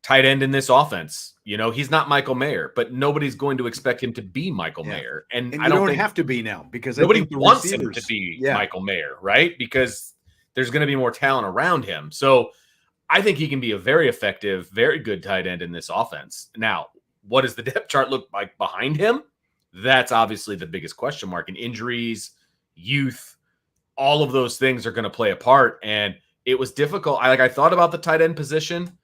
tight end in this offense. He's not Michael Mayer, but nobody's going to expect him to be Michael Mayer. And
And
I
you
don't
don't
think
have to be now, because I
nobody
think the
wants him to
receivers,
be Michael Mayer, right? Because there's going to be more talent around him. So I think he can be a very effective, very good tight end in this offense. Now, what does the depth chart look like behind him? That's obviously the biggest question mark. And injuries, youth, all of those things are going to play a part. And it was difficult. I thought about the tight end position,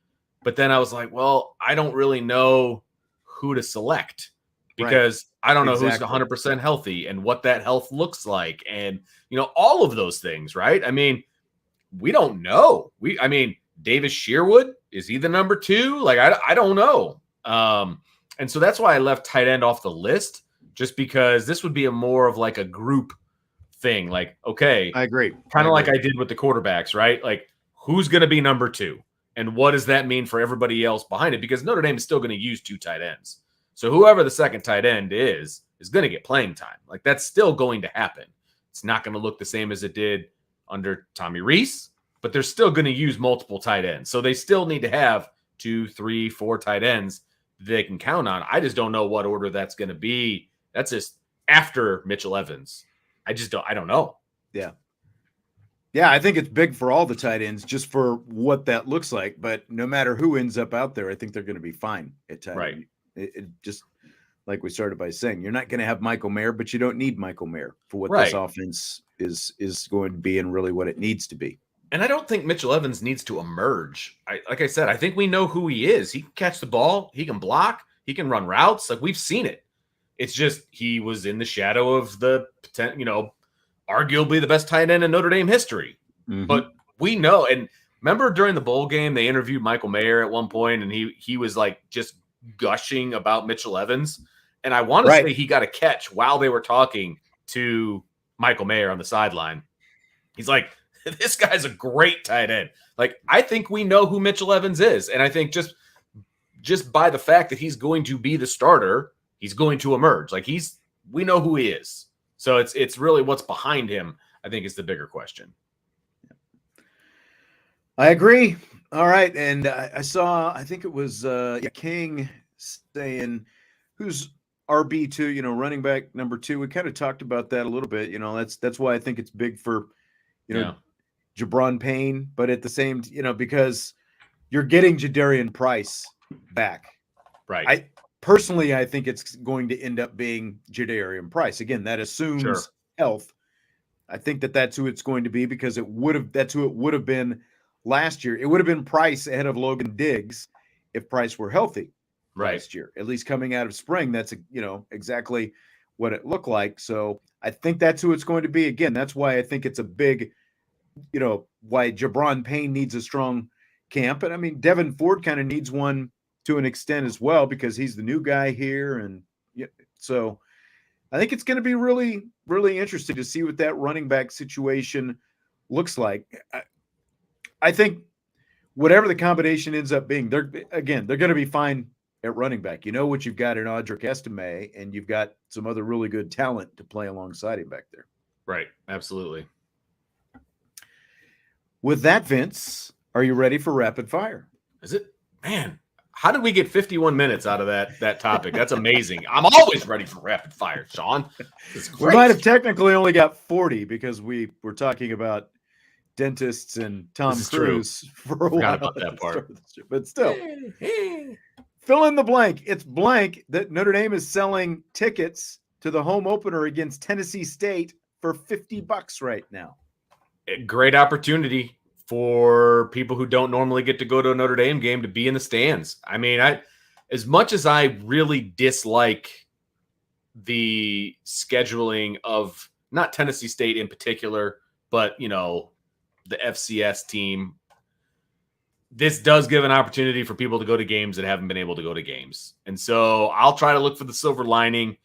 but then I was like, well, I don't really know who to select because I don't know who's
Exactly.
100% healthy and what that health looks like. And, all of those things, right? I mean, we don't know. Davis Shearwood, is he the number 2? Like, I don't know. And so that's why I left tight end off the list, just because this would be a more of like a group thing. Like, okay,
I agree.
kind of like I did with the quarterbacks, right? Like, who's going to be number 2? And what does that mean for everybody else behind it? Because Notre Dame is still going to use 2 tight ends. So whoever the second tight end is going to get playing time. Like, that's still going to happen. It's not going to look the same as it did under Tommy Rees, but they're still going to use multiple tight ends. So they still need to have 2, 3, 4 tight ends they can count on. I just don't know what order that's going to be. That's just after Mitchell Evans. I don't know.
Yeah. Yeah, I think it's big for all the tight ends, just for what that looks like. But no matter who ends up out there, I think they're going to be fine at tight end. It just, like we started by saying, you're not going to have Michael Mayer, but you don't need Michael Mayer for what this offense is going to be and really what it needs to be.
And I don't think Mitchell Evans needs to emerge. Like I said, I think we know who he is. He can catch the ball. He can block. He can run routes. Like, we've seen it. It's just he was in the shadow of the, arguably the best tight end in Notre Dame history.
Mm-hmm.
But we know. And remember during the bowl game, they interviewed Michael Mayer at one point, and he was like just gushing about Mitchell Evans. And I want to say he got a catch while they were talking to Michael Mayer on the sideline. He's like, this guy's a great tight end. Like, I think we know who Mitchell Evans is. And I think just by the fact that he's going to be the starter, he's going to emerge. Like, we know who he is. So it's really what's behind him, I think, is the bigger question.
I agree. All right. And I saw, I think it was King saying, who's RB2, running back number 2. We kind of talked about that a little bit. That's why I think it's big for, Jabron Payne, but at the same, because you're getting Jadarian Price back.
Right.
I think it's going to end up being Jadarian Price. Again, that assumes health. I think that's who it's going to be, because that's who it would have been last year. It would have been Price ahead of Logan Diggs if Price were healthy last year, at least coming out of spring. That's, exactly what it looked like. So I think that's who it's going to be. Again, that's why I think it's a big, why Jabron Payne needs a strong camp. And I mean, Devin Ford kind of needs one to an extent as well, because he's the new guy here. And so I think it's going to be really, really interesting to see what that running back situation looks like. I think whatever the combination ends up being, they're going to be fine at running back. You know what you've got in Audric Estime, and you've got some other really good talent to play alongside him back there.
Right. Absolutely.
With that, Vince, are you ready for rapid fire?
Is it Man, how did we get 51 minutes out of that topic? That's amazing. I'm always ready for rapid fire, Sean.
We might have technically only got 40 because we were talking about dentists and Tom Cruise for a while
about that part.
But still, fill in the blank. It's blank that Notre Dame is selling tickets to the home opener against Tennessee State for $50 right now.
A great opportunity for people who don't normally get to go to a Notre Dame game to be in the stands. I mean, as much as I really dislike the scheduling of not Tennessee State in particular, but the FCS team, this does give an opportunity for people to go to games that haven't been able to go to games. And so I'll try to look for the silver lining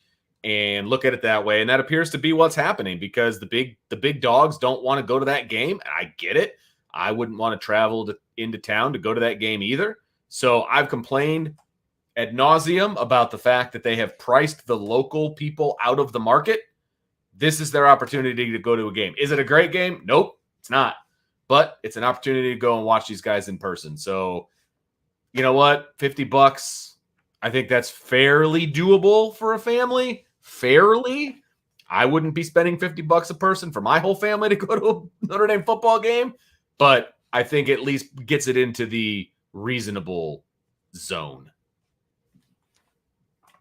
and look at it that way. And that appears to be what's happening because the big dogs don't want to go to that game. And I get it. I wouldn't want to travel into town to go to that game either. So I've complained ad nauseum about the fact that they have priced the local people out of the market. This is their opportunity to go to a game. Is it a great game? Nope, it's not. But it's an opportunity to go and watch these guys in person. So, you know what? $50. I think that's fairly doable for a family. Fairly. I wouldn't be spending $50 a person for my whole family to go to a Notre Dame football game. But I think at least gets it into the reasonable zone.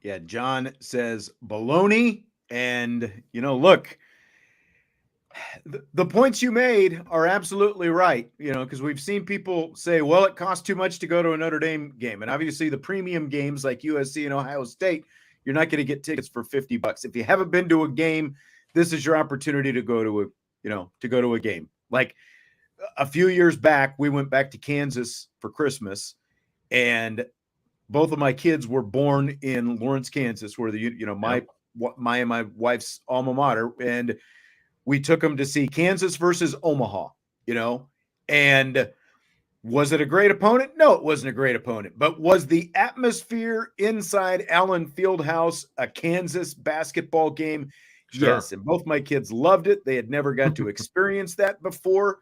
Yeah, John says baloney. And, look, the points you made are absolutely right, because we've seen people say, well, it costs too much to go to a Notre Dame game. And obviously the premium games like USC and Ohio State, you're not going to get tickets for $50. If you haven't been to a game, this is your opportunity to go to a game. Like a few years back, we went back to Kansas for Christmas, and both of my kids were born in Lawrence, Kansas, where my wife's alma mater, and we took them to see Kansas versus Omaha, and was it a great opponent? No, it wasn't a great opponent, but was the atmosphere inside Allen Fieldhouse a Kansas basketball game? Sure. Yes. And both my kids loved it. They had never got to experience that before.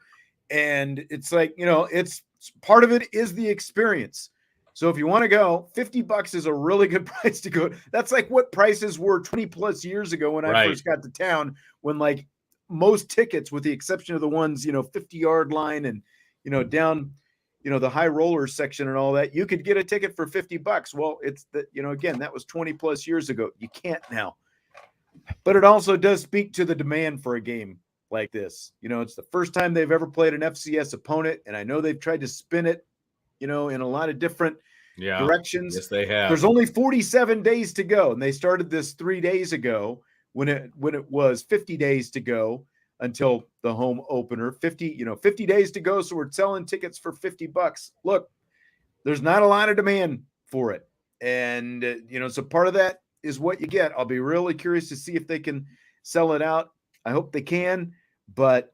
And it's like, it's part of it is the experience. So if you want to go, $50 is a really good price to go. That's like what prices were 20 plus years ago when I first got to town, when like most tickets, with the exception of the ones, 50-yard line and, down, the high roller section and all that, you could get a ticket for $50. Well, it's the, again, that was 20 plus years ago. You can't now. But it also does speak to the demand for a game like this. It's the first time they've ever played an FCS opponent, and I know they've tried to spin it, in a lot of different directions.
Yes, they have.
There's only 47 days to go, and they started this 3 days ago when it was 50 days to go until the home opener. 50 days to go, so we're selling tickets for $50. Look, there's not a lot of demand for it, and so part of that is what you get. I'll be really curious to see if they can sell it out. I hope they can, but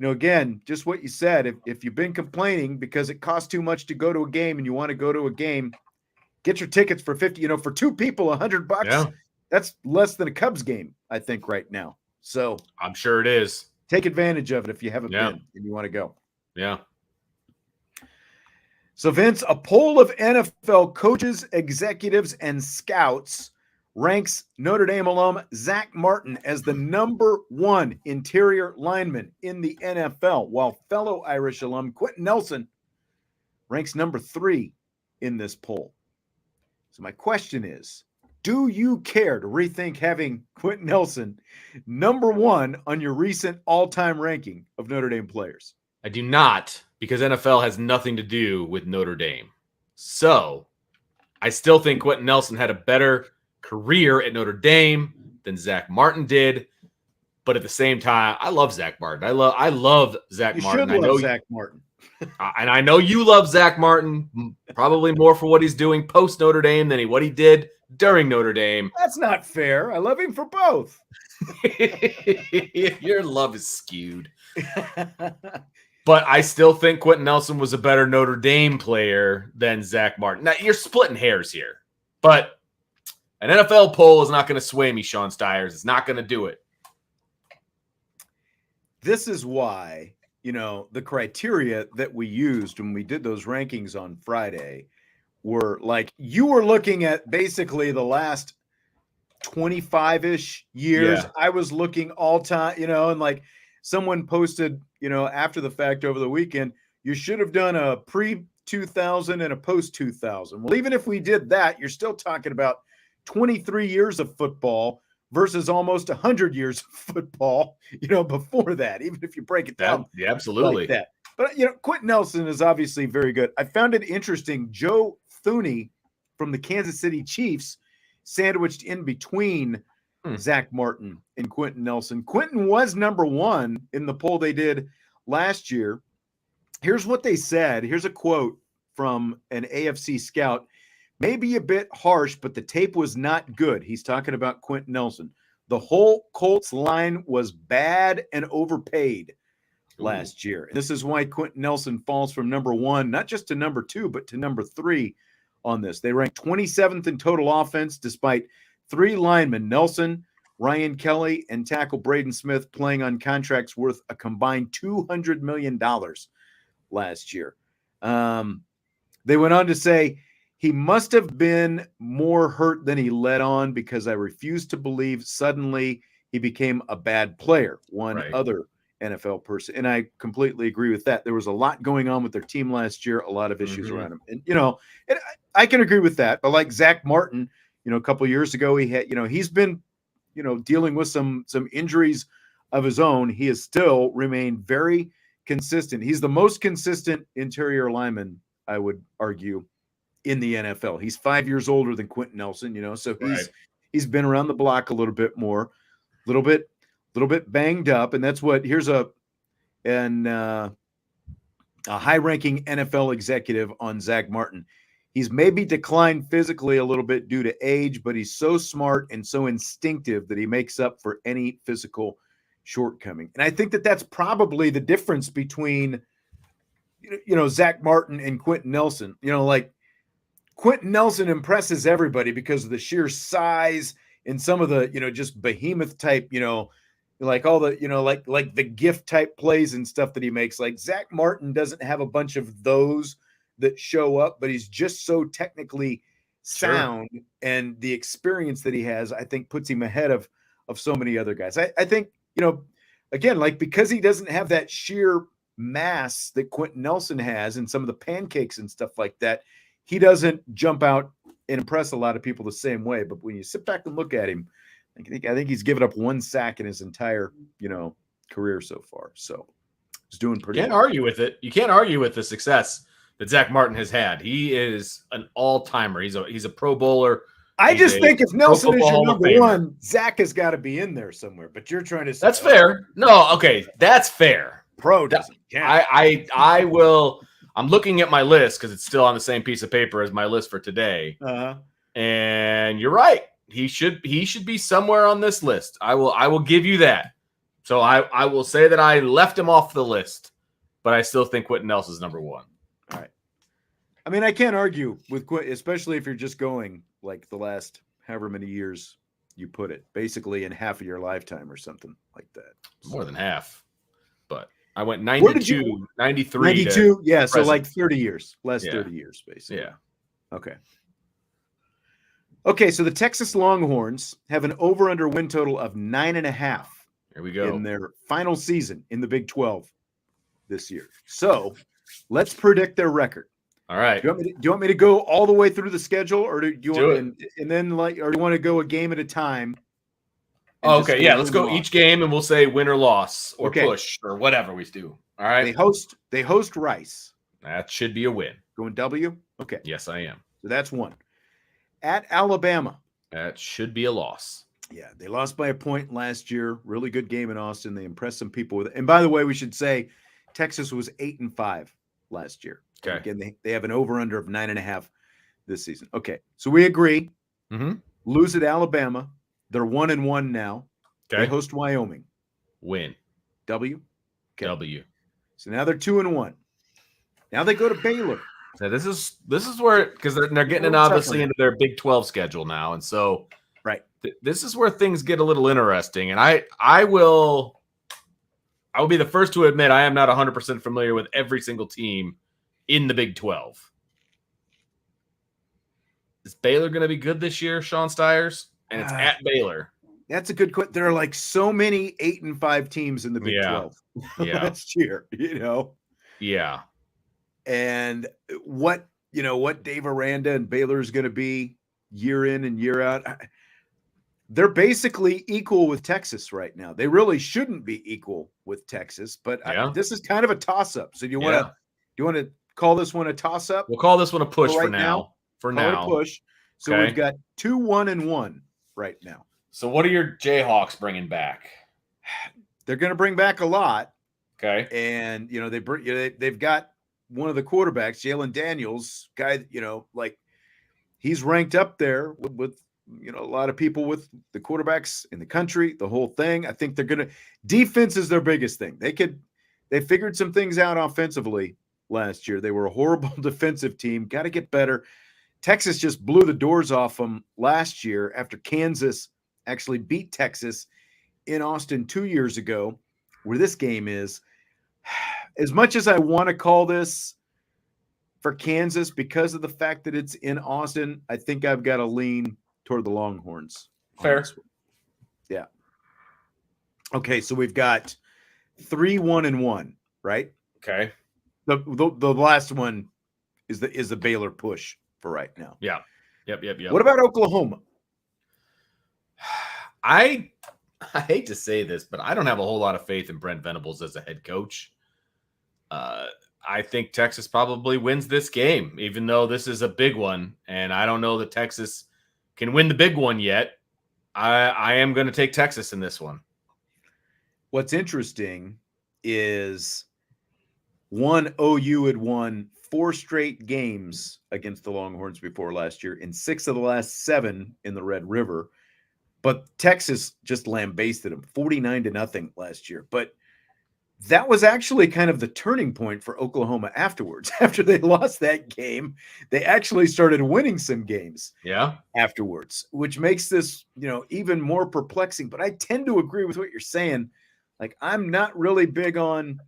again, just what you said, if you've been complaining because it costs too much to go to a game and you want to go to a game, get your tickets for 50, for two people, $100. Yeah. That's less than a Cubs game, I think, right now. So
I'm sure it is.
Take advantage of it if you haven't been and you want to go.
Yeah.
So Vince, a poll of NFL coaches, executives, and scouts ranks Notre Dame alum Zach Martin as the number one interior lineman in the NFL, while fellow Irish alum Quentin Nelson ranks number 3 in this poll. So my question is, do you care to rethink having Quentin Nelson number 1 on your recent all-time ranking of Notre Dame players?
I do not, because NFL has nothing to do with Notre Dame. So I still think Quentin Nelson had a better career at Notre Dame than Zach Martin did, but at the same time, I love Zach Martin. I love Zach Martin.
I know Zach Martin,
and I know you love Zach Martin probably more for what he's doing post Notre Dame than what he did during Notre Dame.
That's not fair. I love him for both.
Your love is skewed. But I still think Quentin Nelson was a better Notre Dame player than Zach Martin. Now, you're splitting hairs here, but an NFL poll is not going to sway me, Sean Stiers. It's not going to do it.
This is why the criteria that we used when we did those rankings on Friday were like you were looking at basically the last 25-ish years.
Yeah.
I was looking all time, and like someone posted, after the fact over the weekend, you should have done a pre 2000 and a post 2000. Well, even if we did that, you're still talking about 23 years of football versus almost 100 years of football, before that, even if you break it down
Yeah, absolutely.
like that. But, Quentin Nelson is obviously very good. I found it interesting. Joe Thuney from the Kansas City Chiefs sandwiched in between Zach Martin and Quentin Nelson. Quentin was number one in the poll they did last year. Here's what they said. Here's a quote from an AFC scout. Maybe a bit harsh, but the tape was not good. He's talking about Quentin Nelson. The whole Colts line was bad and overpaid last year. This is why Quentin Nelson falls from number one, not just to number two, but to number three on this. They ranked 27th in total offense, despite three linemen, Nelson, Ryan Kelly, and tackle Braden Smith, playing on contracts worth a combined $200 million last year. They went on to say, he must have been more hurt than he let on, because I refuse to believe suddenly he became a bad player. Other NFL person. And I completely agree with that. There was a lot going on with their team last year, a lot of issues around him. And, and I can agree with that. But like Zach Martin, a couple of years ago, he had, he's been, dealing with some injuries of his own. He has still remained very consistent. He's the most consistent interior lineman, I would argue, in the NFL. He's 5 years older than Quentin Nelson, so he's been around the block a little bit more, little bit banged up. And that's what, here's a high-ranking NFL executive on Zach Martin. He's maybe declined physically a little bit due to age, but he's so smart and so instinctive that he makes up for any physical shortcoming. And I think that that's probably the difference between, Zach Martin and Quentin Nelson. Like Quentin Nelson impresses everybody because of the sheer size and some of the, just behemoth type, like all the, like the gift type plays and stuff that he makes. Like Zach Martin doesn't have a bunch of those that show up, but he's just so technically sound, and the experience that he has, I think, puts him ahead of so many other guys. I think, again, like because he doesn't have that sheer mass that Quentin Nelson has and some of the pancakes and stuff like that, he doesn't jump out and impress a lot of people the same way. But when you sit back and look at him, I think he's given up one sack in his entire, career so far. So he's doing pretty
well. Argue with it. You can't argue with the success that Zach Martin has had. He is an all-timer. He's a Pro Bowler.
I just think if Nelson is your number one, Zach has got to be in there somewhere. But you're trying to say
that's fair. No, okay, that's fair.
Pro doesn't count.
I will. I'm looking at my list because it's still on the same piece of paper as my list for today. And you're right. He should be somewhere on this list. I will give you that. So I will say that I left him off the list, but I still think Quentin Nelson's number one.
All right. I mean, I can't argue with Quentin, especially if you're just going like the last however many years you put it, basically in half of your lifetime or something like that.
More than half, but I went 92, 93.
92, yeah, so like 30 years, 30 years, basically.
Yeah.
Okay, so the Texas Longhorns have an over-under win total of 9.5.
Here we go.
In their final season in the Big 12 this year. So let's predict their record.
All right.
Do you want me to go all the way through the schedule, or do you want and then or do you want to go a game at a time?
Okay, yeah, let's go each game and we'll say win or loss or push or whatever we do. All right.
They host Rice.
That should be a win.
Going W? Okay.
Yes, I am.
So that's one. At Alabama.
That should be a loss.
Yeah, they lost by a point last year. Really good game in Austin. They impressed some people with it. And by the way, we should say Texas was 8-5 last year.
Okay.
Again, they have an over-under of 9.5 this season. Okay, so we agree. Lose at Alabama. They're 1-1 now.
Okay.
They host Wyoming.
Win.
W. Okay.
W.
So now they're 2-1. Now they go to Baylor.
So this is where, because they're getting in obviously into their Big 12 schedule now, and so this is where things get a little interesting. And I will I will be the first to admit I am not 100% familiar with every single team in the Big 12. Is Baylor going to be good this year, Sean Stiers? And it's at Baylor.
That's a good question. There are like so many 8-5 teams in the Big 12 last year,
Yeah.
And what Dave Aranda and Baylor is going to be year in and year out. They're basically equal with Texas right now. They really shouldn't be equal with Texas, but this is kind of a toss-up. So do you want to call this one a toss-up?
We'll call this one a push for now.
For now. Push. So we've got 2-1-1 right now.
So what are your Jayhawks bringing back?
They're going to bring back a lot.
Okay.
And, they've got one of the quarterbacks, Jalen Daniels, guy, he's ranked up there with a lot of people with the quarterbacks in the country, the whole thing. I think defense is their biggest thing. They figured some things out offensively last year. They were a horrible defensive team. Got to get better. Texas just blew the doors off them last year after Kansas actually beat Texas in Austin 2 years ago, where this game is. As much as I want to call this for Kansas because of the fact that it's in Austin, I think I've got to lean toward the Longhorns.
Fair.
Yeah. Okay, so we've got 3-1-1, right?
Okay.
The last one is the Baylor push for right now.
Yeah. Yep.
What about Oklahoma?
I hate to say this, but I don't have a whole lot of faith in Brent Venables as a head coach. I think Texas probably wins this game, even though this is a big one. And I don't know that Texas can win the big one yet. I am going to take Texas in this one.
What's interesting is OU had won 4 straight games against the Longhorns before last year, and 6 of the last 7 in the Red River. But Texas just lambasted them 49-0 last year. But that was actually kind of the turning point for Oklahoma afterwards. After they lost that game, they actually started winning some games afterwards, which makes this, even more perplexing. But I tend to agree with what you're saying. Like, I'm not really big on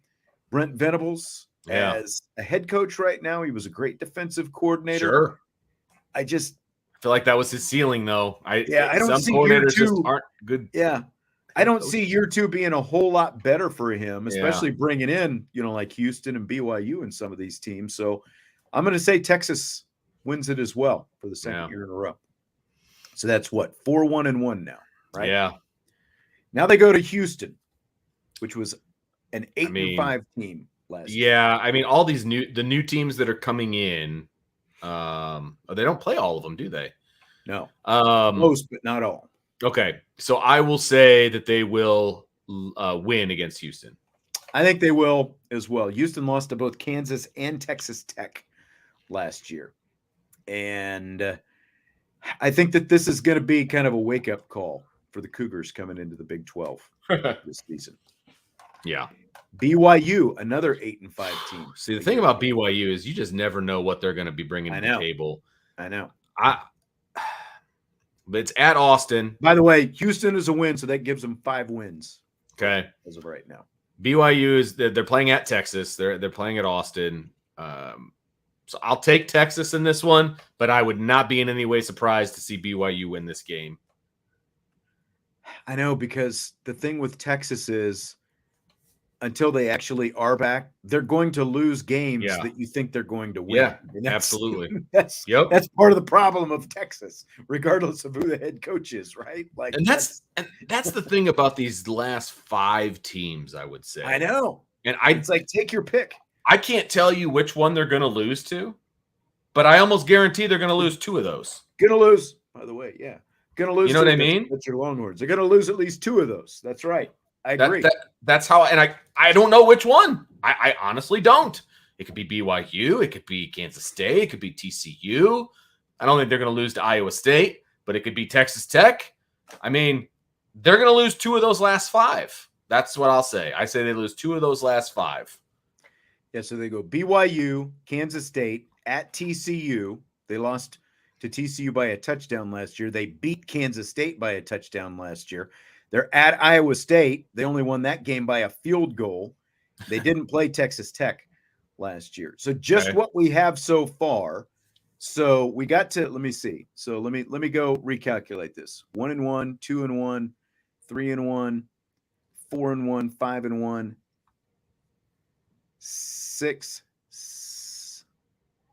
Brent Venables as a head coach right now. He was a great defensive coordinator.
Sure.
I
feel like that was his ceiling, though.
I don't
some
see
coordinators just aren't good.
Yeah. I don't see year 2 being a whole lot better for him, especially bringing in, like Houston and BYU and some of these teams. So I'm going to say Texas wins it as well for the second year in a row. So that's what, 4-1-1 now, right?
Yeah.
Now they go to Houston, which was an 8-5 team last year.
Yeah, I mean, all these new teams that are coming in, they don't play all of them, do they?
No. Most, but not all.
Okay, so I will say that they will win against Houston.
I think they will as well. Houston lost to both Kansas and Texas Tech last year. And I think that this is going to be kind of a wake-up call for the Cougars coming into the Big 12 this season.
Yeah.
BYU, another 8-5 team.
See, the thing about BYU is you just never know what they're going to be bringing to the table.
I know.
But it's at Austin.
By the way, Houston is a win, so that gives them 5 wins.
Okay.
As of right now.
BYU they're playing at Texas. They're playing at Austin. So I'll take Texas in this one, but I would not be in any way surprised to see BYU win this game.
I know, because the thing with Texas is until they actually are back, they're going to lose games that you think they're going to win.
Yeah, absolutely.
That's part of the problem of Texas, regardless of who the head coach is, right? Like,
and that's the thing about these last 5 teams, I would say.
I know.
And
it's like, take your pick.
I can't tell you which one they're going to lose to, but I almost guarantee they're going to lose 2 of those.
Going to lose, by the way, yeah. Going to lose.
You know what I mean?
That's your Longhorns. They're going to lose at least 2 of those. That's right. I agree.
That's how, and I don't know which one. I honestly don't. It could be BYU. It could be Kansas State. It could be TCU. I don't think they're going to lose to Iowa State, but it could be Texas Tech. I mean, they're going to lose 2 of those last 5. That's what I'll say. I say they lose 2 of those last 5.
Yeah, so they go BYU, Kansas State, at TCU. They lost to TCU by a touchdown last year. They beat Kansas State by a touchdown last year. They're at Iowa State. They only won that game by a field goal. They didn't play Texas Tech last year. So just what we have so far. So we got to, let me see. So let me go recalculate this. 1-1, 2-1, 3-1, 4-1, 5-1, 6.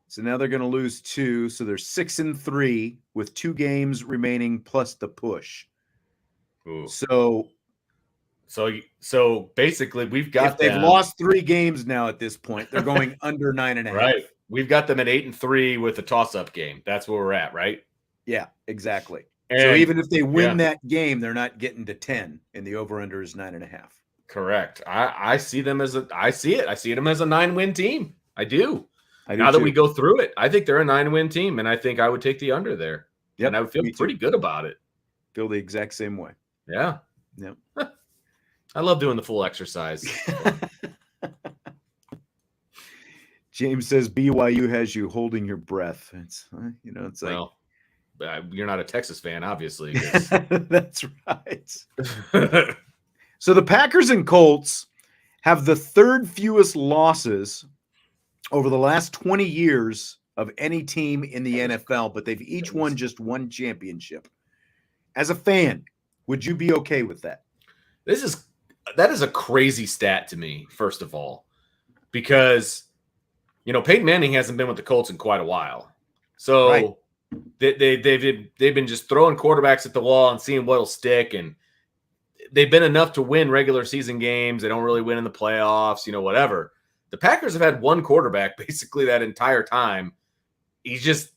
So now they're going to lose 2. So they're 6-3 with 2 games remaining plus the push.
Ooh. So basically we've got
if they've lost 3 games now at this point, they're going under 9.5.
Right. We've got them at 8-3 with a toss-up game. That's where we're at, right?
Yeah, exactly.
And,
so even if they win that game, they're not getting to 10, and the over/under is 9.5.
Correct. I see them as I see them as a 9-win team. I do.
Now
that we go through it, I think they're a 9-win team, and I think I would take the under there.
Yep,
and I would feel pretty good about it.
Feel the exact same way.
Yeah.
Yep.
I love doing the full exercise.
James says BYU has you holding your breath. It's it's like,
well, you're not a Texas fan, obviously.
That's right. So the Packers and Colts have the 3rd fewest losses over the last 20 years of any team in the NFL, but they've each won just 1 championship. As a fan, would you be okay with that?
That is a crazy stat to me, first of all, because Peyton Manning hasn't been with the Colts in quite a while. So
right.
they've been just throwing quarterbacks at the wall and seeing what'll stick, and they've been enough to win regular season games. They don't really win in the playoffs, whatever. The Packers have had 1 quarterback basically that entire time. He's just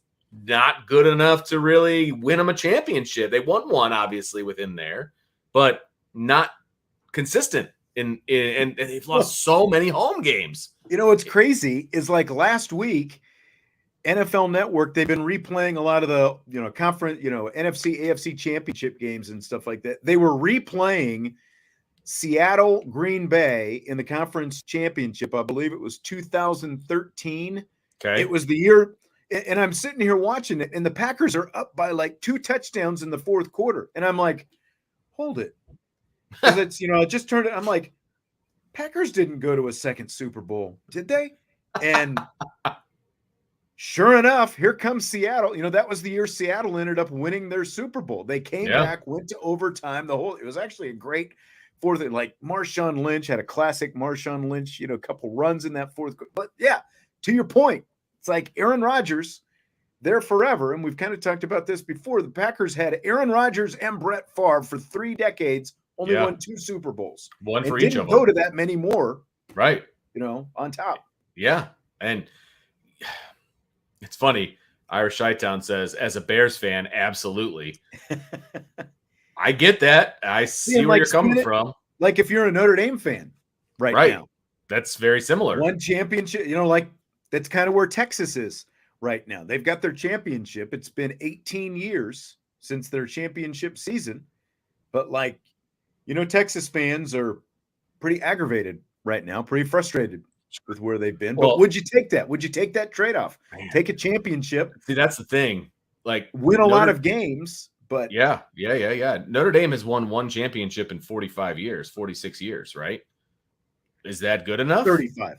not good enough to really win them a championship. They won 1, obviously, within there, but not consistent. And they've lost so many home games.
What's crazy is like last week, NFL Network, they've been replaying a lot of the, conference, NFC, AFC championship games and stuff like that. They were replaying Seattle, Green Bay in the conference championship. I believe it was 2013.
Okay.
It was the year, and I'm sitting here watching it, and the Packers are up by like 2 touchdowns in the 4th quarter. And I'm like, hold it. Because it's, I just turned it. I'm like, Packers didn't go to a 2nd Super Bowl, did they? And sure enough, here comes Seattle. That was the year Seattle ended up winning their Super Bowl. They came back, went to overtime. It was actually a great 4th. Like Marshawn Lynch had a classic Marshawn Lynch, a couple runs in that 4th. But yeah, to your point, it's like Aaron Rodgers, they're forever. And we've kind of talked about this before. The Packers had Aaron Rodgers and Brett Favre for 3 decades. Only won 2 Super Bowls.
1 for each of them.
Didn't go to that many more.
Right.
On top.
Yeah. And it's funny. Irish Shytown says, as a Bears fan, absolutely. I get that. I see where you're coming from.
Like if you're a Notre Dame fan right now.
That's very similar.
1 championship, like that's kind of where Texas is right now. They've got their championship. It's been 18 years since their championship season. But Texas fans are pretty aggravated right now, pretty frustrated with where they've been. But would you take that? Would you take that trade-off? Take a championship.
See, that's the thing. Like
win a lot of games, but
yeah. Notre Dame has won 1 championship in 46 years, right? Is that good enough?
35.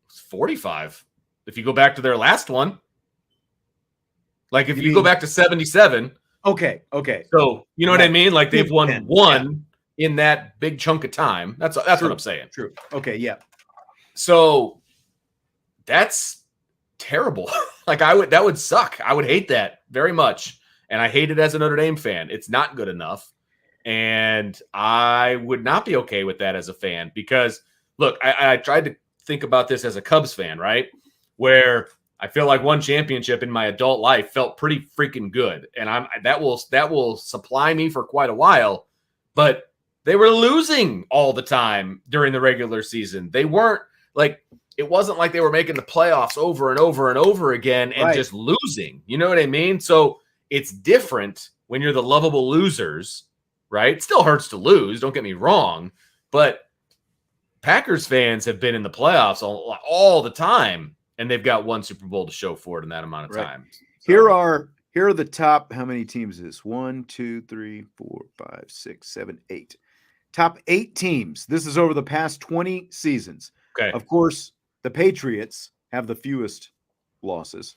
It's 45. If you go back to their last one, like if you go back to 77.
Okay.
So you know what I mean? Like they've won 1 in that big chunk of time. That's what I'm saying.
True. Okay. Yeah.
So that's terrible. That would suck. I would hate that very much. And I hate it as a Notre Dame fan. It's not good enough. And I would not be okay with that as a fan because look, I tried to think about this as a Cubs fan, right? Where I feel like 1 championship in my adult life felt pretty freaking good. And that will supply me for quite a while, but they were losing all the time during the regular season. They weren't it wasn't like they were making the playoffs over and over and over again and just losing. You know what I mean? So it's different when you're the lovable losers, right? It still hurts to lose. Don't get me wrong, but Packers fans have been in the playoffs all the time. And they've got 1 Super Bowl to show for it in that amount of time.
Here are the top. How many teams is this? 1, 2, 3, 4, 5, 6, 7, 8. Top 8 teams. This is over the past 20 seasons.
Okay.
Of course, the Patriots have the fewest losses.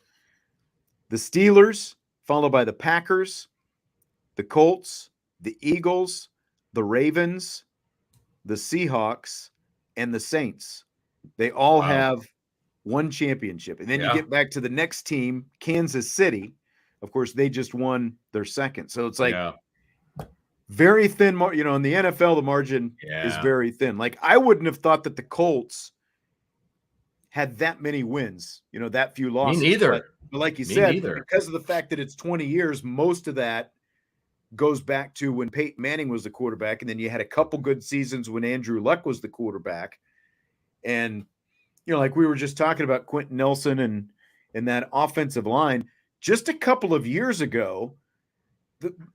The Steelers, followed by the Packers, the Colts, the Eagles, the Ravens, the Seahawks, and the Saints. They all have one championship. And then you get back to the next team, Kansas City. Of course, they just won their second. So it's like very thin. In the NFL, the margin is very thin. Like, I wouldn't have thought that the Colts had that many wins, that few losses.
Me neither.
But like you said, because of the fact that it's 20 years, most of that goes back to when Peyton Manning was the quarterback. And then you had a couple good seasons when Andrew Luck was the quarterback. And, like we were just talking about Quentin Nelson and that offensive line, just a couple of years ago,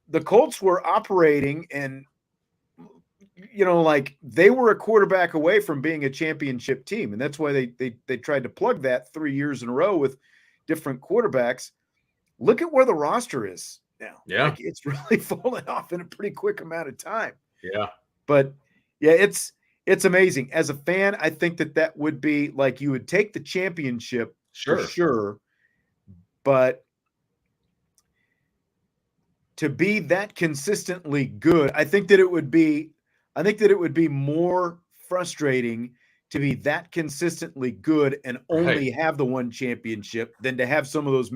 the Colts were operating and, like they were a quarterback away from being a championship team. And that's why they tried to plug that 3 years in a row with different quarterbacks. Look at where the roster is now.
Yeah.
Like, it's really fallen off in a pretty quick amount of time.
Yeah.
But it's amazing. As a fan, I think that would be like, you would take the championship for sure. But to be that consistently good, I think that it would be more frustrating to be that consistently good and only have the one championship than to have some of those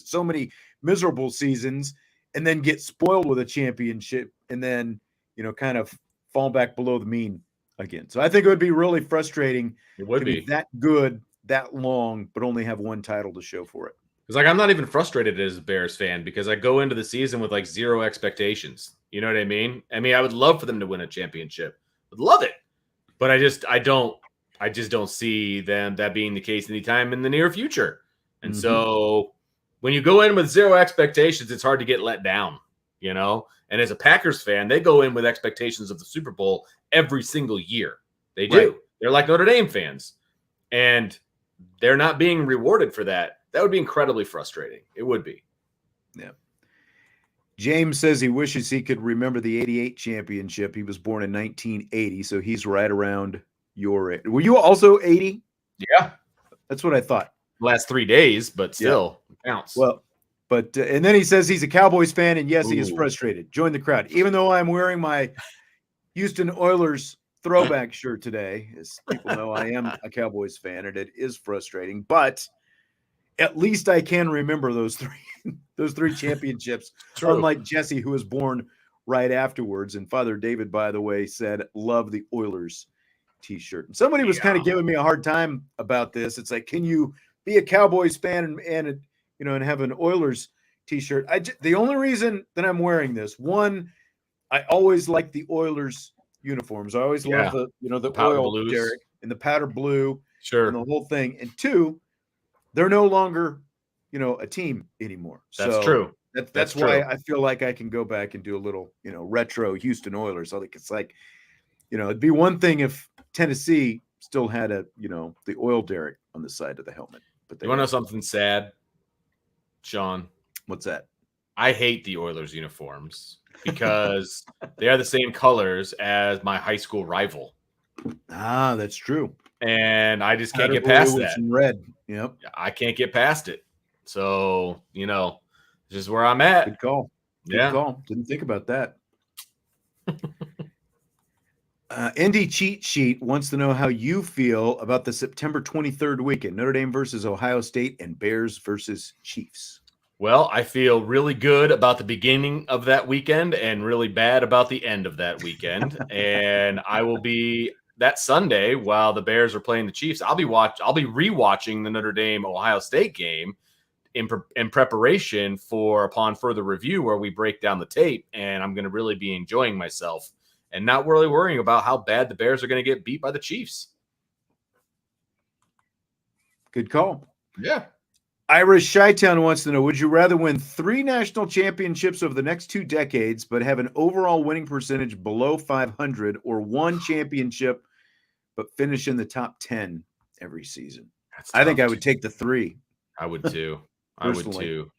so many miserable seasons, and then get spoiled with a championship and then, kind of fall back below the mean again. So I think it would be really frustrating to be that good that long, but only have one title to show for it.
It's like, I'm not even frustrated as a Bears fan because I go into the season with like zero expectations. You know what I mean? I mean, I would love for them to win a championship. Would love it. But I just don't see that being the case anytime in the near future. And so when you go in with zero expectations, it's hard to get let down, And as a Packers fan, they go in with expectations of the Super Bowl every single year. They do. Right. They're like Notre Dame fans. And they're not being rewarded for that. That would be incredibly frustrating. It would be.
Yeah. James says he wishes he could remember the 88 championship. He was born in 1980, so he's right around your age. Were you also 80?
Yeah.
That's what I thought.
Last 3 days, but still counts.
Well, but and then he says he's a Cowboys fan, and yes, he is frustrated. Join the crowd. Even though I'm wearing my Houston Oilers throwback shirt today, as people know, I am a Cowboys fan, and it is frustrating, but at least I can remember those three championships. Unlike Jesse, who was born right afterwards. And Father David, by the way, said, "Love the Oilers t-shirt." And somebody was kind of giving me a hard time about this. It's like, can you be a Cowboys fan and have an Oilers t-shirt? The only reason that I'm wearing this, one, I always like the Oilers uniforms. I always love the oil
blues.
Derek, and the powder blue,
and
the whole thing. And two, they're no longer, a team anymore.
That's true.
That's why I feel like I can go back and do a little, retro Houston Oilers. I think it's like, it'd be one thing if Tennessee still had the oil derrick on the side of the helmet. But
you want to know something sad, Sean?
What's that?
I hate the Oilers uniforms because they are the same colors as my high school rival.
Ah, that's true.
And I just can't get past that.
And red. Yep.
I can't get past it. So, this is where I'm at.
Good call. Good call. Didn't think about that. Indy Cheat Sheet wants to know how you feel about the September 23rd weekend, Notre Dame versus Ohio State and Bears versus Chiefs.
Well, I feel really good about the beginning of that weekend and really bad about the end of that weekend. And I will be that Sunday while the Bears are playing the Chiefs. I'll be rewatching the Notre Dame Ohio State game in preparation for upon further review where we break down the tape, and I'm going to really be enjoying myself and not really worrying about how bad the Bears are going to get beat by the Chiefs.
Good call.
Yeah.
Irish Chi-Town wants to know, would you rather win 3 national championships over the next 2 decades, but have an overall winning percentage below 500, or 1 championship, but finish in the top 10 every season? I think I would take the 3.
I would too. I would too.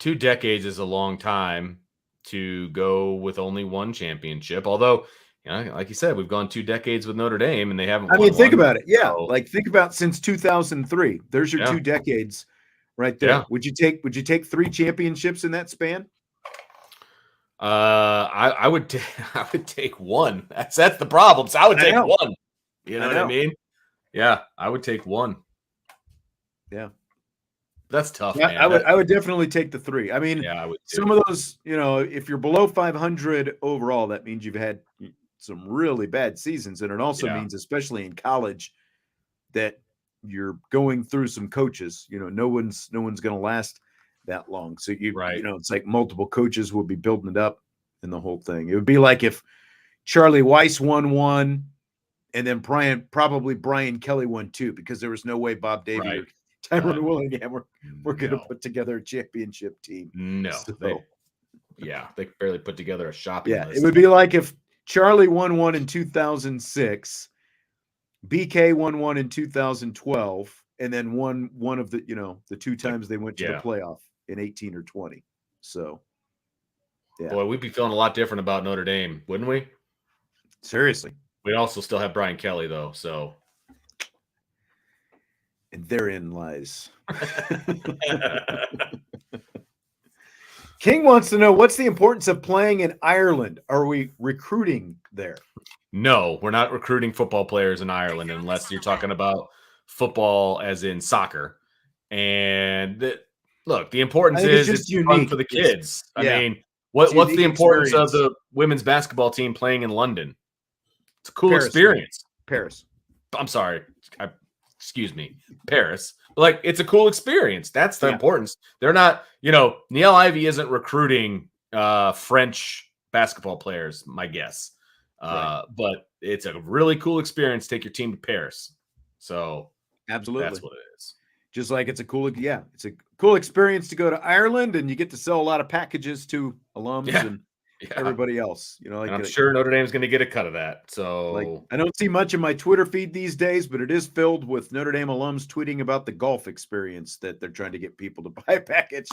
2 decades is a long time to go with only one championship. Although, like you said, we've gone 2 decades with Notre Dame and they haven't won
think
one.
about it. Yeah.
So,
Like think about since 2003. There's your
yeah.
2 decades right there.
Yeah.
Would you take 3 championships in that span?
I would take one. That's the problem. So I would take one. You know what I mean? Yeah, I would take one.
Yeah.
That's tough,
Yeah,
man.
I would definitely take the 3. I mean,
Yeah, I would too.
some of those, if you're below 500 overall, that means you've had some really bad seasons. And it also means, especially in college, that you're going through some coaches. No one's going to last that long. So it's like multiple coaches will be building it up in the whole thing. It would be like if Charlie Weiss won one, and then probably Brian Kelly won 2, because there was no way Bob Davie or Tyrone Willingham were going to put together a championship team.
No,
so,
they could barely put together a shopping list.
It would be like if Charlie won one in 2006, BK won one in 2012, and then won one of the 2 times they went to the playoff in 18 or 20. So,
boy, we'd be feeling a lot different about Notre Dame, wouldn't we?
Seriously.
We'd also still have Brian Kelly, though. So,
and therein lies. King wants to know, what's the importance of playing in Ireland? Are we recruiting there?
No, we're not recruiting football players in Ireland unless you're talking about football as in soccer. And look, the importance is it's fun for the kids. I mean, what's the importance of the women's basketball team playing in London? It's a cool experience.
Paris.
I'm sorry. Excuse me. Paris. Like, it's a cool experience. That's the importance. They're not, Neil Ivey isn't recruiting French basketball players, my guess. But it's a really cool experience to take your team to Paris. So
absolutely,
that's what it is.
Just like it's a cool experience to go to Ireland, and you get to sell a lot of packages to alums and everybody else.
I'm sure Notre Dame's going to get a cut of that. So
I don't see much in my Twitter feed these days, but it is filled with Notre Dame alums tweeting about the golf experience that they're trying to get people to buy a package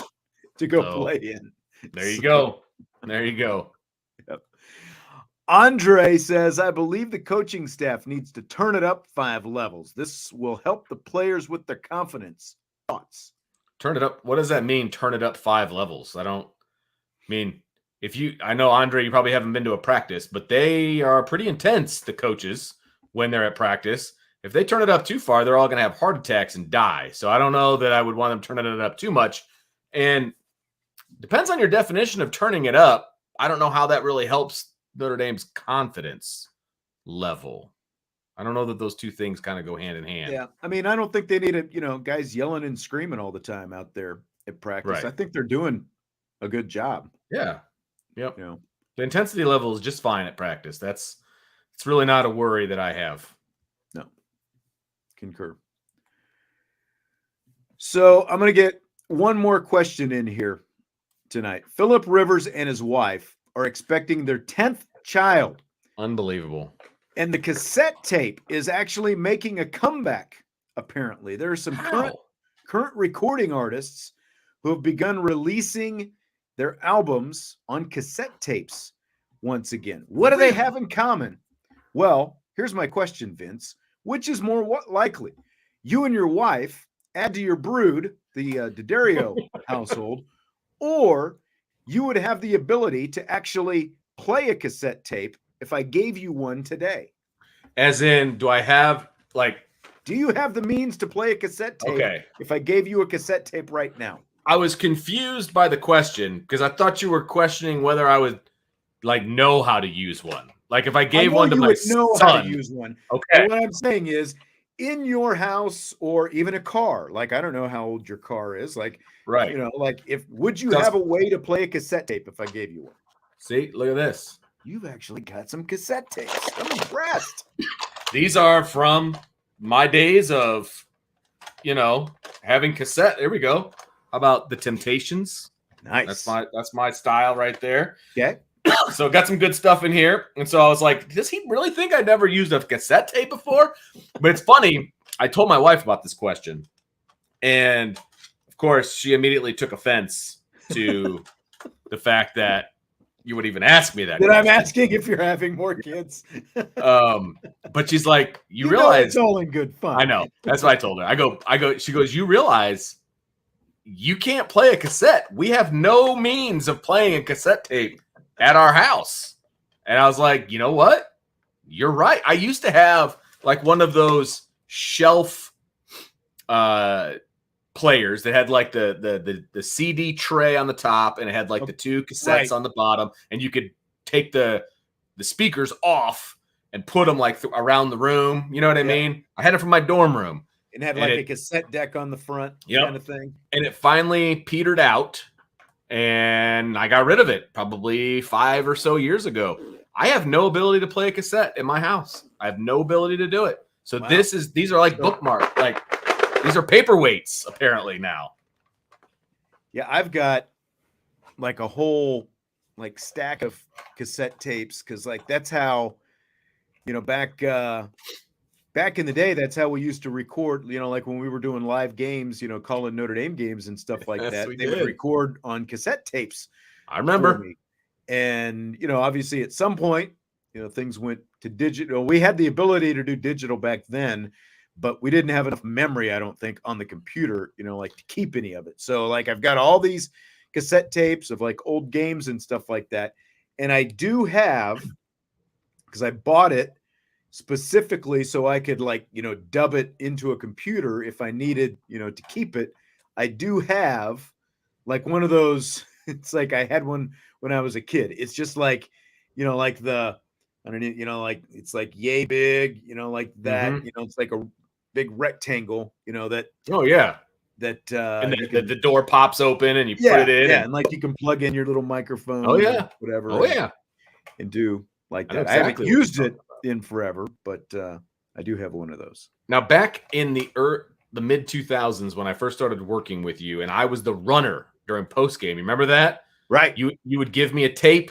to go play in.
There you go. There you go.
Yep. Andre says, I believe the coaching staff needs to turn it up 5 levels. This will help the players with their confidence. Thoughts?
Turn it up. What does that mean? Turn it up 5 levels. I know, Andre, you probably haven't been to a practice, but they are pretty intense, the coaches, when they're at practice. If they turn it up too far, they're all going to have heart attacks and die. So I don't know that I would want them turning it up too much. And depends on your definition of turning it up. I don't know how that really helps Notre Dame's confidence level. I don't know that those two things kind of go hand in hand.
Yeah. I don't think they need guys yelling and screaming all the time out there at practice.
Right.
I think they're doing a good job.
Yeah. Yep. The intensity level is just fine at practice. It's really not a worry that I have.
No. Concur. So I'm going to get one more question in here tonight. Philip Rivers and his wife are expecting their 10th child.
Unbelievable.
And the cassette tape is actually making a comeback, apparently. There are some current recording artists who have begun releasing their albums on cassette tapes once again. What do they have in common? Well, here's my question, Vince. Which is more likely? You and your wife add to your brood, the D'Addario household, or you would have the ability to actually play a cassette tape if I gave you one today?
As in, do you
have the means to play a cassette tape if I gave you a cassette tape right now?
I was confused by the question because I thought you were questioning whether I would know how to use one. Like if I gave one to my son.
Know how to use one.
Okay.
But what I'm saying is, in your house or even a car, I don't know how old your car is.
Right.
Would you have a way to play a cassette tape if I gave you one?
See, look at this.
You've actually got some cassette tapes. I'm impressed.
These are from my days of, having cassette. There we go. How about the Temptations?
Nice.
That's my style right there.
Okay.
So got some good stuff in here. And so I was like, does he really think I never used a cassette tape before? But it's funny. I told my wife about this question. And of course, she immediately took offense to the fact that you would even ask me that.
That I'm asking if you're having more kids.
But she's like, you
know
realize
it's all in good fun.
I know. That's what I told her. I go, she goes, you realize you can't play a cassette. We have no means of playing a cassette tape at our house. And I was like, you know what? You're right. I used to have like one of those shelf players that had like the CD tray on the top, and it had like the two cassettes on the bottom, and you could take the speakers off and put them like around the room. You know what I mean? I had it from my dorm room.
And had like a cassette deck on the front kind of thing. And
it finally petered out, and I got rid of it probably 5 or so years ago. I have no ability to play a cassette in my house. I have no ability to do it. So these are like bookmarks. Like these are paperweights apparently now.
Yeah, I've got like a whole like stack of cassette tapes because like that's how, back in the day, that's how we used to record, like when we were doing live games, calling Notre Dame games and stuff like that. They would record on cassette tapes.
I remember.
And, obviously at some point, things went to digital. We had the ability to do digital back then, but we didn't have enough memory, I don't think, on the computer, like to keep any of it. So like I've got all these cassette tapes of like old games and stuff like that. And I do have, because I bought it specifically so I could like, dub it into a computer if I needed, to keep it. I do have like one of those. It's like I had one when I was a kid. It's just like, like underneath, like it's like yay big, like that, it's like a big rectangle, that.
Oh yeah.
That
and the door pops open and you put it in.
Yeah, and like you can plug in your little microphone.
Oh yeah.
Whatever.
Oh yeah.
And do like that. I haven't used it in forever, but I do have one of those.
Now back in the mid 2000s when I first started working with you, and I was the runner during post game. You remember that?
Right.
You would give me a tape,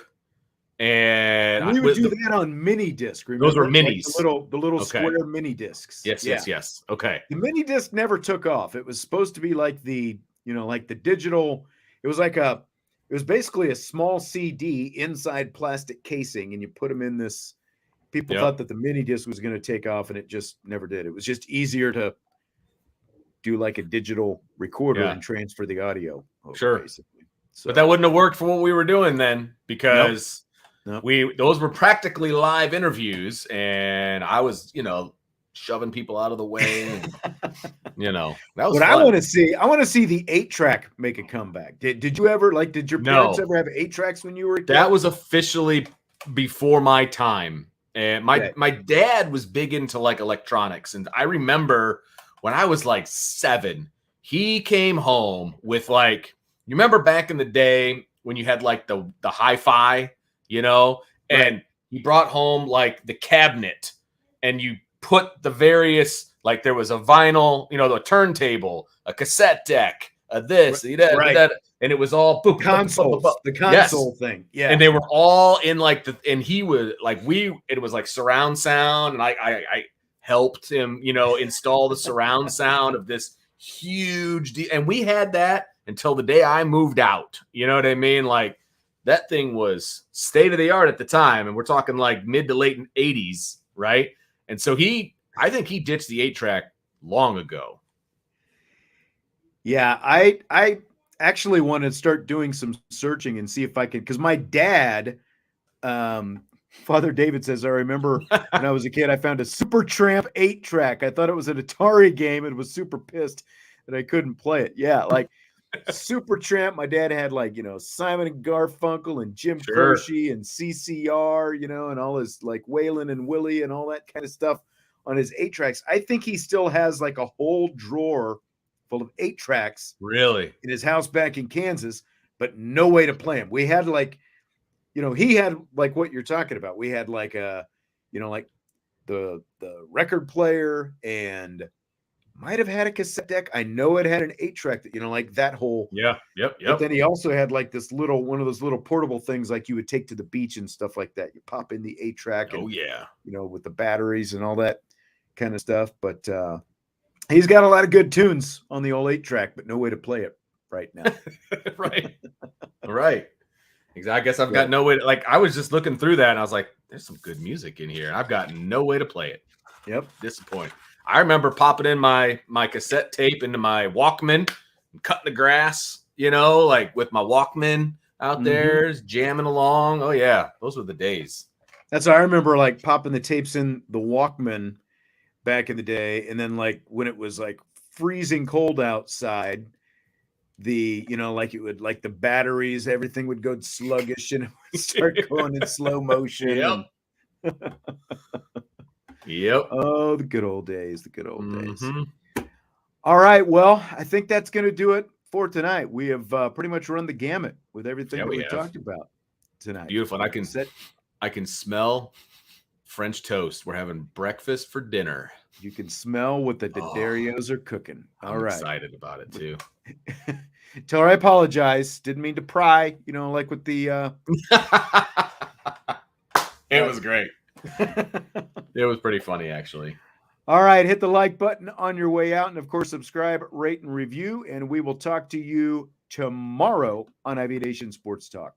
and
we would do that on mini disc. Remember?
Those were minis.
Like the little square mini discs.
Yes. Okay.
The mini disc never took off. It was supposed to be like the like the digital. It was basically a small CD inside plastic casing, and you put them in this. People thought that the mini disc was going to take off, and it just never did. It was just easier to do like a digital recorder and transfer the audio.
Sure.
Basically. So,
but that wouldn't have worked for what we were doing then, because those were practically live interviews, and I was, shoving people out of the way. And, that was
what
fun.
I want to see the 8-track make a comeback. Did you ever did your parents ever have 8-tracks when you were a kid?
That was officially before my time. And my dad was big into like electronics. And I remember when I was like 7, he came home with like, you remember back in the day when you had like the hi-fi, and he brought home like the cabinet, and you put the various, like there was a vinyl, the turntable, a cassette deck, that, and it was all
the console thing. Yeah.
And they were all in like and he was like, it was like surround sound, and I helped him, install the surround sound of this huge and we had that until the day I moved out. You know what I mean? Like that thing was state of the art at the time, and we're talking like mid to late 80s, right? And so I think he ditched the 8-track long ago.
Yeah, I actually want to start doing some searching and see if I can, because my dad, Father David says, I remember when I was a kid, I found a Supertramp 8-track. I thought it was an Atari game and was super pissed that I couldn't play it. Yeah, like Supertramp. My dad had like, Simon and Garfunkel and Jim Croce and CCR, and all his like Waylon and Willie and all that kind of stuff on his 8-tracks. I think he still has like a whole drawer full of 8-tracks
really
in his house back in Kansas, but no way to play them. We had like, he had like what you're talking about. We had like like the record player, and might have had a cassette deck. I know it had an 8-track that, like that whole.
Yep.
But then he also had like this one of those little portable things like you would take to the beach and stuff like that. You pop in the 8-track.
Oh yeah.
With the batteries and all that kind of stuff. But he's got a lot of good tunes on the old 8-track, but no way to play it. right now.
Right. Right. Exactly. I guess I've
Yeah.
got no way to, like, I was just looking through that and I was like, there's some good music in here. And I've got no way to play it.
Yep.
Disappointing. I remember popping in my cassette tape into my Walkman and cutting the grass, like with my Walkman out there, jamming along. Oh, yeah. Those were the days.
That's what I remember, like popping the tapes in the Walkman back in the day. And then like when it was like freezing cold outside, like it would, like the batteries, everything would go sluggish and it would start going in slow motion.
Yep. Yep.
Oh, the good old days, the good old days.
Mm-hmm.
All right. Well, I think that's going to do it for tonight. We have pretty much run the gamut with everything that we talked about tonight.
Beautiful. And I can smell French toast. We're having breakfast for dinner.
You can smell what the D'Adarios are cooking.
I'm excited about it too.
Tell her I apologize. Didn't mean to pry, like with the
It was great. It was pretty funny, actually.
All right, hit the like button on your way out, and of course subscribe, rate, and review, and we will talk to you tomorrow on Aviation Sports Talk.